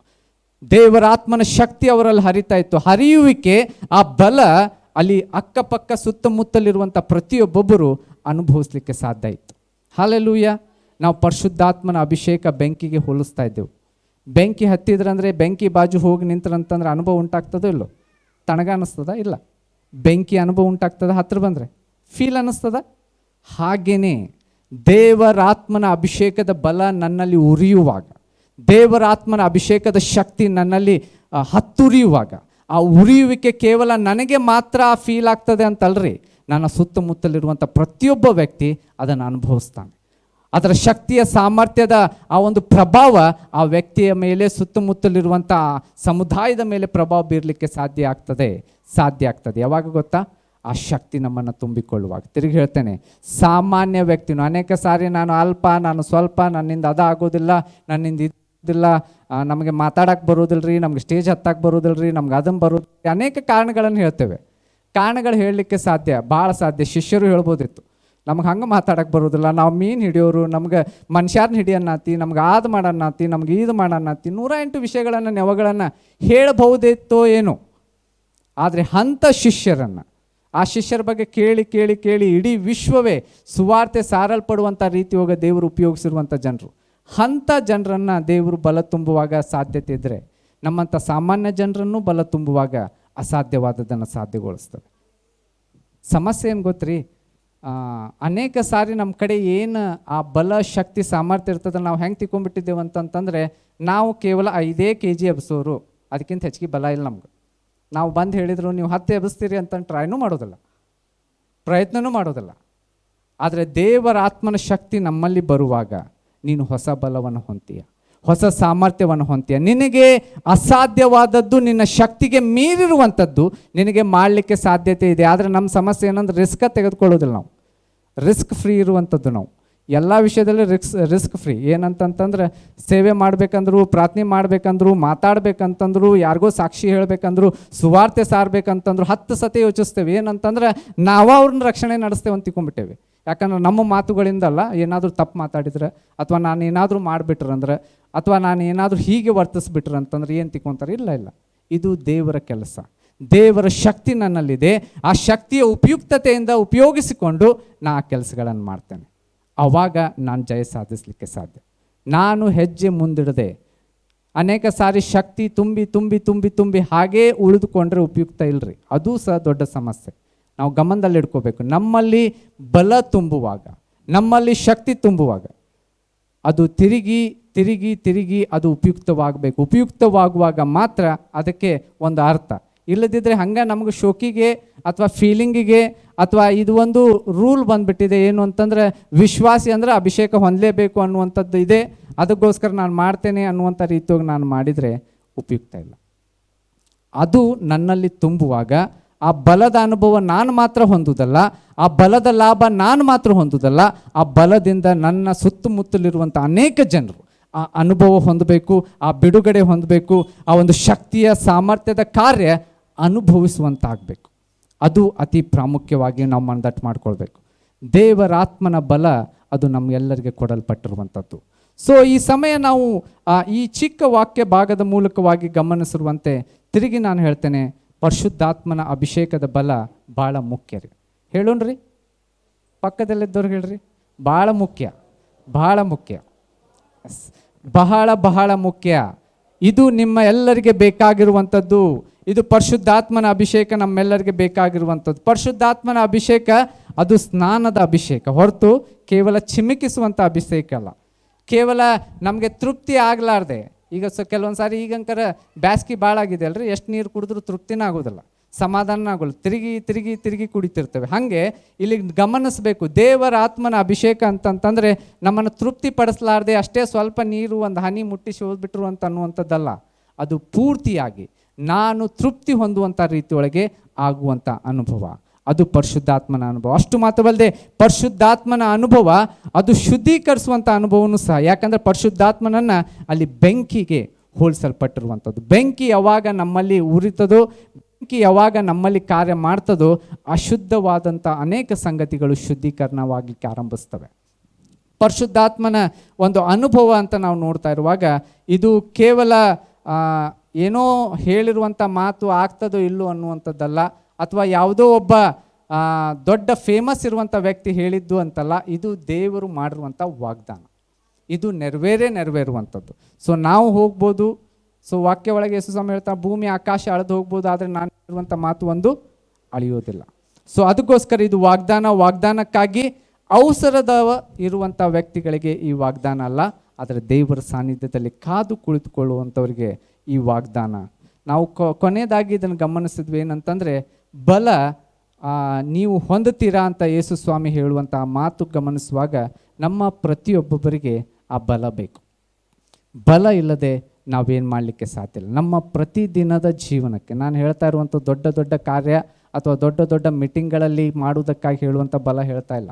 ದೇವರ ಆತ್ಮನ ಶಕ್ತಿ ಅವರಲ್ಲಿ ಹರಿತಾ ಇತ್ತು. ಹರಿಯುವಿಕೆ, ಆ ಬಲ ಅಲ್ಲಿ ಅಕ್ಕಪಕ್ಕ ಸುತ್ತಮುತ್ತಲಿರುವಂಥ ಪ್ರತಿಯೊಬ್ಬೊಬ್ಬರು ಅನುಭವಿಸ್ಲಿಕ್ಕೆ ಸಾಧ್ಯ ಇತ್ತು. ಹಲ್ಲೆಲೂಯ. ನಾವು ಪರಿಶುದ್ಧಾತ್ಮನ ಅಭಿಷೇಕ ಬೆಂಕಿಗೆ ಹೋಲಿಸ್ತಾ ಇದ್ದೆವು. ಬೆಂಕಿ ಹತ್ತಿದ್ರಂದರೆ, ಬೆಂಕಿ ಬಾಜು ಹೋಗಿ ನಿಂತರಂತಂದ್ರೆ ಅನುಭವ ಉಂಟಾಗ್ತದೋ ಇಲ್ಲೋ? ತಣ್ಣಗ ಅನ್ನಿಸ್ತದ? ಇಲ್ಲ. ಬೆಂಕಿ ಅನುಭವ ಉಂಟಾಗ್ತದ ಹತ್ತಿರ ಬಂದರೆ? ಫೀಲ್ ಅನ್ನಿಸ್ತದ? ಹಾಗೇನೆ ದೇವರಾತ್ಮನ ಅಭಿಷೇಕದ ಬಲ ನನ್ನಲ್ಲಿ ಉರಿಯುವಾಗ, ದೇವರಾತ್ಮನ ಅಭಿಷೇಕದ ಶಕ್ತಿ ನನ್ನಲ್ಲಿ ಹತ್ತುರಿಯುವಾಗ, ಆ ಉರಿಯುವಿಕೆ ಕೇವಲ ನನಗೆ ಮಾತ್ರ ಫೀಲ್ ಆಗ್ತದೆ ಅಂತಲ್ರಿ, ನನ್ನ ಸುತ್ತಮುತ್ತಲಿರುವಂಥ ಪ್ರತಿಯೊಬ್ಬ ವ್ಯಕ್ತಿ ಅದನ್ನು ಅನುಭವಿಸ್ತಾನೆ. ಅದರ ಶಕ್ತಿಯ ಸಾಮರ್ಥ್ಯದ ಆ ಒಂದು ಪ್ರಭಾವ ಆ ವ್ಯಕ್ತಿಯ ಮೇಲೆ, ಸುತ್ತಮುತ್ತಲಿರುವಂಥ ಸಮುದಾಯದ ಮೇಲೆ ಪ್ರಭಾವ ಬೀರಲಿಕ್ಕೆ ಸಾಧ್ಯ ಆಗ್ತದೆ. ಯಾವಾಗ ಗೊತ್ತಾ? ಆ ಶಕ್ತಿ ನಮ್ಮನ್ನು ತುಂಬಿಕೊಳ್ಳುವಾಗ. ತಿರುಗಿ ಹೇಳ್ತೇನೆ, ಸಾಮಾನ್ಯ ವ್ಯಕ್ತಿನೂ ಅನೇಕ ಸಾರಿ ನಾನು ಅಲ್ಪ, ನಾನು ಸ್ವಲ್ಪ, ನನ್ನಿಂದ ಅದಾಗೋದಿಲ್ಲ, ನನ್ನಿಂದ ಇದಿಲ್ಲ, ನಮಗೆ ಮಾತಾಡಕ್ಕೆ ಬರೋದಿಲ್ರಿ, ನಮ್ಗೆ ಸ್ಟೇಜ್ ಹತ್ತಕ್ಕೆ ಬರೋದಿಲ್ರಿ, ನಮ್ಗೆ ಅದನ್ನು ಬರೋದು, ಅನೇಕ ಕಾರಣಗಳನ್ನು ಹೇಳ್ತೇವೆ. ಕಾರಣಗಳು ಹೇಳಲಿಕ್ಕೆ ಭಾಳ ಸಾಧ್ಯ. ಶಿಷ್ಯರು ಹೇಳ್ಬೋದಿತ್ತು, ನಮ್ಗೆ ಹಂಗೆ ಮಾತಾಡಕ್ಕೆ ಬರೋದಿಲ್ಲ, ನಾವು ಮೀನು ಹಿಡಿಯೋರು, ನಮ್ಗೆ ಮನುಷ್ಯರನ್ನ ಹಿಡಿಯನ್ನಾತಿ, ನಮ್ಗೆ ಅದು ಮಾಡನ್ನಾತಿ, ನಮ್ಗೆ ಇದು ಮಾಡನ್ನಾತಿ, 108 ವಿಷಯಗಳನ್ನು ನೆವಗಳನ್ನು ಹೇಳಬಹುದಿತ್ತೋ ಏನೋ. ಆದರೆ ಅಂಥ ಶಿಷ್ಯರನ್ನು, ಆ ಶಿಷ್ಯರ ಬಗ್ಗೆ ಕೇಳಿ ಕೇಳಿ ಕೇಳಿ ಇಡೀ ವಿಶ್ವವೇ ಸುವಾರ್ತೆ ಸಾರಲ್ಪಡುವಂಥ ರೀತಿ ಹೋಗ ದೇವರು ಉಪಯೋಗಿಸಿರುವಂಥ ಜನರು, ಅಂಥ ಜನರನ್ನು ದೇವರು ಬಲ ತುಂಬುವಾಗ ಸಾಧ್ಯತೆ ಇದ್ದರೆ, ನಮ್ಮಂಥ ಸಾಮಾನ್ಯ ಜನರನ್ನು ಬಲ ತುಂಬುವಾಗ ಅಸಾಧ್ಯವಾದದ್ದನ್ನು ಸಾಧ್ಯಗೊಳಿಸ್ತದೆ. ಸಮಸ್ಯೆ ಏನು ಗೊತ್ತ್ರಿ? ಅನೇಕ ಸಾರಿ ನಮ್ಮ ಕಡೆ ಏನು ಆ ಬಲ, ಶಕ್ತಿ, ಸಾಮರ್ಥ್ಯ ಇರ್ತದೆ, ನಾವು ಹೆಂಗೆ ತಿಳ್ಕೊಂಡ್ಬಿಟ್ಟಿದ್ದೇವೆ ಅಂತಂತಂದರೆ, ನಾವು ಕೇವಲ 5 kg ಎಬ್ಸೋರು, ಅದಕ್ಕಿಂತ ಹೆಚ್ಚಿಗೆ ಬಲ ಇಲ್ಲ ನಮ್ಗೆ. ನಾವು ಬಂದು ಹೇಳಿದ್ರು ನೀವು 10 ಎಬ್ಬಿಸ್ತೀರಿ ಅಂತ ಟ್ರೈನೂ ಮಾಡೋದಿಲ್ಲ, ಪ್ರಯತ್ನವೂ ಮಾಡೋದಿಲ್ಲ. ಆದರೆ ದೇವರ ಆತ್ಮನ ಶಕ್ತಿ ನಮ್ಮಲ್ಲಿ ಬರುವಾಗ ನೀನು ಹೊಸ ಬಲವನ್ನು ಹೊಂತೀಯ, ಹೊಸ ಸಾಮರ್ಥ್ಯವನ್ನು ಹೊಂದ್ತೀಯ. ನಿನಗೆ ಅಸಾಧ್ಯವಾದದ್ದು ನಿನ್ನ ಶಕ್ತಿಗೆ ಮೀರಿರುವಂಥದ್ದು ನಿನಗೆ ಮಾಡಲಿಕ್ಕೆ ಸಾಧ್ಯತೆ ಇದೆ. ಆದರೆ ನಮ್ಮ ಸಮಸ್ಯೆ ಏನಂದ್ರೆ ರಿಸ್ಕ್ ತೆಗೆದುಕೊಳ್ಳೋದಿಲ್ಲ. ನಾವು ರಿಸ್ಕ್ ಫ್ರೀ ಇರುವಂಥದ್ದು. ನಾವು ಎಲ್ಲ ವಿಷಯದಲ್ಲಿ ರಿಸ್ಕ್ ಫ್ರೀ. ಏನಂತಂತಂದ್ರೆ ಸೇವೆ ಮಾಡಬೇಕಂದ್ರು, ಪ್ರಾರ್ಥನೆ ಮಾಡಬೇಕಂದ್ರು, ಮಾತಾಡ್ಬೇಕಂತಂದ್ರು, ಯಾರಿಗೋ ಸಾಕ್ಷಿ ಹೇಳಬೇಕಂದ್ರು, ಸುವಾರ್ತೆ ಸಾರಬೇಕಂತಂದ್ರು 10 ಸತಿ ಯೋಚಿಸ್ತೇವೆ. ಏನಂತಂದ್ರೆ ನಾವು ಅವ್ರನ್ನ ರಕ್ಷಣೆ ನಡೆಸ್ತೇವೆ ಅಂತ ತಿಳ್ಕೊಂಡ್ಬಿಟ್ಟೇವೆ. ಯಾಕಂದ್ರೆ ನಮ್ಮ ಮಾತುಗಳಿಂದಲ್ಲ, ಏನಾದರೂ ತಪ್ಪು ಮಾತಾಡಿದ್ರೆ ಅಥವಾ ನಾನು ಏನಾದರೂ ಮಾಡಿಬಿಟ್ರಂದ್ರೆ ಅಥವಾ ನಾನು ಏನಾದರೂ ಹೀಗೆ ವರ್ತಿಸ್ಬಿಟ್ರಂತಂದ್ರೆ ಏನು ತಿಳ್ಕೊತಾರೆ? ಇಲ್ಲ, ಇದು ದೇವರ ಕೆಲಸ. ದೇವರ ಶಕ್ತಿ ನನ್ನಲ್ಲಿದೆ. ಆ ಶಕ್ತಿಯ ಉಪಯುಕ್ತತೆಯಿಂದ ಉಪಯೋಗಿಸಿಕೊಂಡು ನಾ ಆ ಕೆಲಸಗಳನ್ನು ಮಾಡ್ತೇನೆ. ಆವಾಗ ನಾನು ಜಯ ಸಾಧಿಸಲಿಕ್ಕೆ ಸಾಧ್ಯ. ನಾನು ಹೆಜ್ಜೆ ಮುಂದಿಡದೆ ಅನೇಕ ಸಾರಿ ಶಕ್ತಿ ತುಂಬಿ ತುಂಬಿ ತುಂಬಿ ತುಂಬಿ ಹಾಗೇ ಉಳಿದುಕೊಂಡ್ರೆ ಉಪಯುಕ್ತ ಇಲ್ಲರಿ. ಅದೂ ಸಹ ದೊಡ್ಡ ಸಮಸ್ಯೆ. ನಾವು ಗಮನದಲ್ಲಿ ಇಟ್ಕೋಬೇಕು. ನಮ್ಮಲ್ಲಿ ಬಲ ತುಂಬುವಾಗ, ನಮ್ಮಲ್ಲಿ ಶಕ್ತಿ ತುಂಬುವಾಗ ಅದು ತಿರುಗಿ ತಿರುಗಿ ತಿರುಗಿ ಅದು ಉಪಯುಕ್ತವಾಗಬೇಕು. ಉಪಯುಕ್ತವಾಗುವಾಗ ಮಾತ್ರ ಅದಕ್ಕೆ ಒಂದು ಅರ್ಥ. ಇಲ್ಲದಿದ್ದರೆ ಹಂಗೆ ನಮಗೆ ಶೋಕಿಗೆ ಅಥವಾ ಫೀಲಿಂಗಿಗೆ ಅಥವಾ ಇದು ಒಂದು ರೂಲ್ ಬಂದುಬಿಟ್ಟಿದೆ. ಏನು ಅಂತಂದರೆ ವಿಶ್ವಾಸಿ ಅಂದರೆ ಅಭಿಷೇಕ ಹೊಂದಲೇಬೇಕು ಅನ್ನುವಂಥದ್ದು ಇದೆ. ಅದಕ್ಕೋಸ್ಕರ ನಾನು ಮಾಡ್ತೇನೆ ಅನ್ನುವಂಥ ರೀತಿಯಾಗಿ ನಾನು ಮಾಡಿದರೆ ಉಪಯುಕ್ತ ಇಲ್ಲ. ಅದು ನನ್ನಲ್ಲಿ ತುಂಬುವಾಗ ಆ ಬಲದ ಅನುಭವ ನಾನು ಮಾತ್ರ ಹೊಂದುವುದಲ್ಲ, ಆ ಬಲದ ಲಾಭ ನಾನು ಮಾತ್ರ ಹೊಂದುವುದಲ್ಲ, ಆ ಬಲದಿಂದ ನನ್ನ ಸುತ್ತಮುತ್ತಲಿರುವಂಥ ಅನೇಕ ಜನರು ಆ ಅನುಭವ ಹೊಂದಬೇಕು, ಆ ಬಿಡುಗಡೆ ಹೊಂದಬೇಕು, ಆ ಒಂದು ಶಕ್ತಿಯ ಸಾಮರ್ಥ್ಯದ ಕಾರ್ಯ ಅನುಭವಿಸುವಂತಾಗಬೇಕು. ಅದು ಅತಿ ಪ್ರಾಮುಖ್ಯವಾಗಿ ನಾವು ಮನದಟ್ಟು ಮಾಡ್ಕೊಳ್ಬೇಕು. ದೇವರಾತ್ಮನ ಬಲ ಅದು ನಮಗೆಲ್ಲರಿಗೆ ಕೊಡಲ್ಪಟ್ಟಿರುವಂಥದ್ದು. ಸೊ ಈ ಸಮಯ ನಾವು ಈ ಚಿಕ್ಕ ವಾಕ್ಯ ಭಾಗದ ಮೂಲಕವಾಗಿ ಗಮನಿಸಿರುವಂತೆ ತಿರುಗಿ ನಾನು ಹೇಳ್ತೇನೆ, ಪರಿಶುದ್ಧಾತ್ಮನ ಅಭಿಷೇಕದ ಬಲ ಭಾಳ ಮುಖ್ಯ ರೀ. ಹೇಳೋಣ್ರಿ, ಪಕ್ಕದಲ್ಲಿದ್ದವ್ರು ಹೇಳ್ರಿ, ಭಾಳ ಮುಖ್ಯ, ಭಾಳ ಮುಖ್ಯ, ಬಹಳ ಬಹಳ ಮುಖ್ಯ. ಇದು ನಿಮ್ಮ ಎಲ್ಲರಿಗೆ ಬೇಕಾಗಿರುವಂಥದ್ದು. ಇದು ಪರಿಶುದ್ಧಾತ್ಮನ ಅಭಿಷೇಕ ನಮ್ಮೆಲ್ಲರಿಗೆ ಬೇಕಾಗಿರುವಂಥದ್ದು. ಪರಿಶುದ್ಧಾತ್ಮನ ಅಭಿಷೇಕ ಅದು ಸ್ನಾನದ ಅಭಿಷೇಕ ಹೊರತು ಕೇವಲ ಚಿಮಿಕಿಸುವಂಥ ಅಭಿಷೇಕ ಅಲ್ಲ. ಕೇವಲ ನಮಗೆ ತೃಪ್ತಿ ಆಗಲಾರ್ದೆ, ಈಗ ಕೆಲವೊಂದು ಸಾರಿ ಈಗಂಕರ ಬ್ಯಾಸ್ಗಿ ಭಾಳ ಆಗಿದೆ ಅಲ್ರಿ, ಎಷ್ಟು ನೀರು ಕುಡಿದ್ರೂ ತೃಪ್ತಿನ ಆಗೋದಿಲ್ಲ, ಸಮಾಧಾನ ಆಗೋಲ್ಲ, ತಿರುಗಿ ತಿರುಗಿ ತಿರುಗಿ ಕುಡಿತಿರ್ತೇವೆ. ಹಾಗೆ ಇಲ್ಲಿ ಗಮನಿಸಬೇಕು, ದೇವರ ಆತ್ಮನ ಅಭಿಷೇಕ ಅಂತಂತಂದರೆ ನಮ್ಮನ್ನು ತೃಪ್ತಿ ಪಡಿಸಲಾರ್ದೆ ಅಷ್ಟೇ ಸ್ವಲ್ಪ ನೀರು ಒಂದು ಹನಿ ಮುಟ್ಟಿಸಿ ಹೋಗ್ಬಿಟ್ರು ಅಂತ ಅನ್ನುವಂಥದ್ದಲ್ಲ. ಅದು ಪೂರ್ತಿಯಾಗಿ ನಾನು ತೃಪ್ತಿ ಹೊಂದುವಂಥ ರೀತಿಯೊಳಗೆ ಆಗುವಂಥ ಅನುಭವ, ಅದು ಪರಿಶುದ್ಧಾತ್ಮನ ಅನುಭವ. ಅಷ್ಟು ಮಾತ್ರವಲ್ಲದೆ ಪರಿಶುದ್ಧಾತ್ಮನ ಅನುಭವ ಅದು ಶುದ್ಧೀಕರಿಸುವಂಥ ಅನುಭವನೂ ಸಹ. ಯಾಕಂದರೆ ಪರಿಶುದ್ಧಾತ್ಮನನ್ನು ಅಲ್ಲಿ ಬೆಂಕಿಗೆ ಹೋಲಿಸಲ್ಪಟ್ಟಿರುವಂಥದ್ದು. ಬೆಂಕಿ ಯಾವಾಗ ನಮ್ಮಲ್ಲಿ ಉರಿತದೋ, ಬೆಂಕಿ ಯಾವಾಗ ನಮ್ಮಲ್ಲಿ ಕಾರ್ಯ ಮಾಡ್ತದೋ, ಅಶುದ್ಧವಾದಂಥ ಅನೇಕ ಸಂಗತಿಗಳು ಶುದ್ಧೀಕರಣವಾಗಲಿಕ್ಕೆ ಆರಂಭಿಸ್ತವೆ. ಪರಿಶುದ್ಧಾತ್ಮನ ಒಂದು ಅನುಭವ ಅಂತ ನಾವು ನೋಡ್ತಾ ಇರುವಾಗ ಇದು ಕೇವಲ ಏನೋ ಹೇಳಿರುವಂಥ ಮಾತು ಆಗ್ತದೋ ಇಲ್ಲೋ ಅನ್ನುವಂಥದ್ದಲ್ಲ, ಅಥವಾ ಯಾವುದೋ ಒಬ್ಬ ದೊಡ್ಡ ಫೇಮಸ್ ಇರುವಂಥ ವ್ಯಕ್ತಿ ಹೇಳಿದ್ದು ಅಂತಲ್ಲ. ಇದು ದೇವರು ಮಾಡಿರುವಂಥ ವಾಗ್ದಾನ. ಇದು ನೆರವೇರುವಂಥದ್ದು. ಸೊ ನಾವು ಹೋಗ್ಬೋದು. ಸೊ ವಾಕ್ಯ ಒಳಗೆ ಯೇಸು ಸ್ವಾಮಿ ಹೇಳ್ತಾ, ಭೂಮಿ ಆಕಾಶ ಅಳೆದು ಹೋಗ್ಬೋದು, ಆದರೆ ನಾನು ಇರುವಂಥ ಮಾತು ಒಂದು ಅಳಿಯೋದಿಲ್ಲ. ಸೊ ಅದಕ್ಕೋಸ್ಕರ ಇದು ವಾಗ್ದಾನಕ್ಕಾಗಿ ಅವಸರದ ಇರುವಂಥ ವ್ಯಕ್ತಿಗಳಿಗೆ ಈ ವಾಗ್ದಾನ ಅಲ್ಲ, ಆದರೆ ದೇವರ ಸಾನ್ನಿಧ್ಯದಲ್ಲಿ ಕಾದು ಕುಳಿತುಕೊಳ್ಳುವಂಥವ್ರಿಗೆ ಈ ವಾಗ್ದಾನ. ನಾವು ಕೊನೆಯದಾಗಿ ಇದನ್ನು ಗಮನಿಸಿದ್ವಿ. ಏನಂತಂದರೆ ಬಲ ನೀವು ಹೊಂದುತ್ತೀರಾ ಅಂತ ಯೇಸು ಸ್ವಾಮಿ ಹೇಳುವಂಥ ಮಾತು ಗಮನಿಸುವಾಗ ನಮ್ಮ ಪ್ರತಿಯೊಬ್ಬೊಬ್ಬರಿಗೆ ಆ ಬಲ ಬೇಕು. ಬಲ ಇಲ್ಲದೆ ನಾವೇನು ಮಾಡಲಿಕ್ಕೆ ಸಾಧ್ಯ ಇಲ್ಲ. ನಮ್ಮ ಪ್ರತಿದಿನದ ಜೀವನಕ್ಕೆ ನಾನು ಹೇಳ್ತಾ ಇರುವಂಥ ದೊಡ್ಡ ದೊಡ್ಡ ಕಾರ್ಯ ಅಥವಾ ದೊಡ್ಡ ದೊಡ್ಡ ಮೀಟಿಂಗ್ಗಳಲ್ಲಿ ಮಾಡುವುದಕ್ಕಾಗಿ ಹೇಳುವಂಥ ಬಲ ಹೇಳ್ತಾ ಇಲ್ಲ.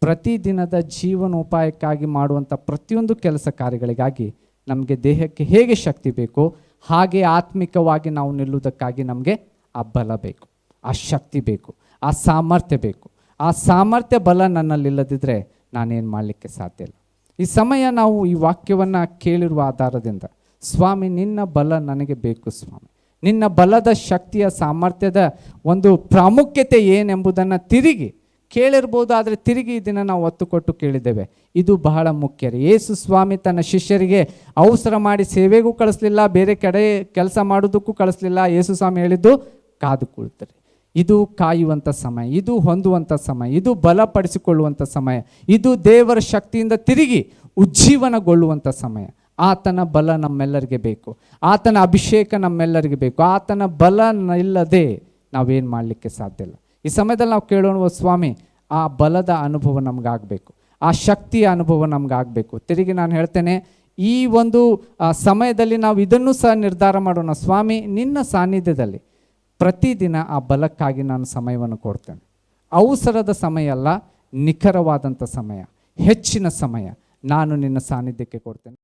ಪ್ರತಿದಿನದ ಜೀವನೋಪಾಯಕ್ಕಾಗಿ ಮಾಡುವಂಥ ಪ್ರತಿಯೊಂದು ಕೆಲಸ ಕಾರ್ಯಗಳಿಗಾಗಿ ನಮಗೆ ದೇಹಕ್ಕೆ ಹೇಗೆ ಶಕ್ತಿ ಬೇಕೋ ಹಾಗೆ ಆತ್ಮಿಕವಾಗಿ ನಾವು ನಿಲ್ಲುವುದಕ್ಕಾಗಿ ನಮಗೆ ಆ ಬಲ ಬೇಕು, ಆ ಶಕ್ತಿ ಬೇಕು, ಆ ಸಾಮರ್ಥ್ಯ ಬೇಕು. ಆ ಸಾಮರ್ಥ್ಯ ಬಲ ನನ್ನಲ್ಲಿಲ್ಲದಿದ್ದರೆ ನಾನೇನು ಮಾಡಲಿಕ್ಕೆ ಸಾಧ್ಯ ಇಲ್ಲ. ಈ ಸಮಯ ನಾವು ಈ ವಾಕ್ಯವನ್ನು ಕೇಳಿರುವ ಆಧಾರದಿಂದ, ಸ್ವಾಮಿ ನಿನ್ನ ಬಲ ನನಗೆ ಬೇಕು ಸ್ವಾಮಿ, ನಿನ್ನ ಬಲದ ಶಕ್ತಿಯ ಸಾಮರ್ಥ್ಯದ ಒಂದು ಪ್ರಾಮುಖ್ಯತೆ ಏನೆಂಬುದನ್ನು ತಿರುಗಿ ಕೇಳಿರ್ಬೋದು, ಆದರೆ ತಿರುಗಿ ಇದನ್ನು ನಾವು ಒತ್ತು ಕೊಟ್ಟು ಕೇಳಿದ್ದೇವೆ. ಇದು ಬಹಳ ಮುಖ್ಯ ರೀ. ಯೇಸು ಸ್ವಾಮಿ ತನ್ನ ಶಿಷ್ಯರಿಗೆ ಅವಸರ ಮಾಡಿ ಸೇವೆಗೂ ಕಳಿಸ್ಲಿಲ್ಲ, ಬೇರೆ ಕಡೆ ಕೆಲಸ ಮಾಡೋದಕ್ಕೂ ಕಳಿಸ್ಲಿಲ್ಲ. ಯೇಸು ಸ್ವಾಮಿ ಹೇಳಿದ್ದು ಕಾದು ಕುಳಿತರೆ. ಇದು ಕಾಯುವಂಥ ಸಮಯ, ಇದು ಹೊಂದುವಂಥ ಸಮಯ, ಇದು ಬಲಪಡಿಸಿಕೊಳ್ಳುವಂಥ ಸಮಯ, ಇದು ದೇವರ ಶಕ್ತಿಯಿಂದ ತಿರುಗಿ ಉಜ್ಜೀವನಗೊಳ್ಳುವಂಥ ಸಮಯ. ಆತನ ಬಲ ನಮ್ಮೆಲ್ಲರಿಗೆ ಬೇಕು, ಆತನ ಅಭಿಷೇಕ ನಮ್ಮೆಲ್ಲರಿಗೆ ಬೇಕು. ಆತನ ಬಲ ಇಲ್ಲದೆ ನಾವೇನು ಮಾಡಲಿಕ್ಕೆ ಸಾಧ್ಯ ಇಲ್ಲ. ಈ ಸಮಯದಲ್ಲಿ ನಾವು ಕೇಳೋಣ, ಸ್ವಾಮಿ ಆ ಬಲದ ಅನುಭವ ನಮಗಾಗಬೇಕು, ಆ ಶಕ್ತಿಯ ಅನುಭವ ನಮಗಾಗಬೇಕು. ತಿರುಗಿ ನಾನು ಹೇಳ್ತೇನೆ, ಈ ಒಂದು ಸಮಯದಲ್ಲಿ ನಾವು ಇದನ್ನು ಸಹ ನಿರ್ಧಾರ ಮಾಡೋಣ, ಸ್ವಾಮಿ ನಿನ್ನ ಸಾನ್ನಿಧ್ಯದಲ್ಲಿ ಪ್ರತಿದಿನ ಆ ಬಲಕ್ಕಾಗಿ ನಾನು ಸಮಯವನ್ನು ಕೊಡ್ತೇನೆ. ಅವಸರದ ಸಮಯ ಅಲ್ಲ, ನಿಖರವಾದಂಥ ಸಮಯ, ಹೆಚ್ಚಿನ ಸಮಯ ನಾನು ನಿನ್ನ ಸಾನ್ನಿಧ್ಯಕ್ಕೆ ಕೊಡ್ತೇನೆ.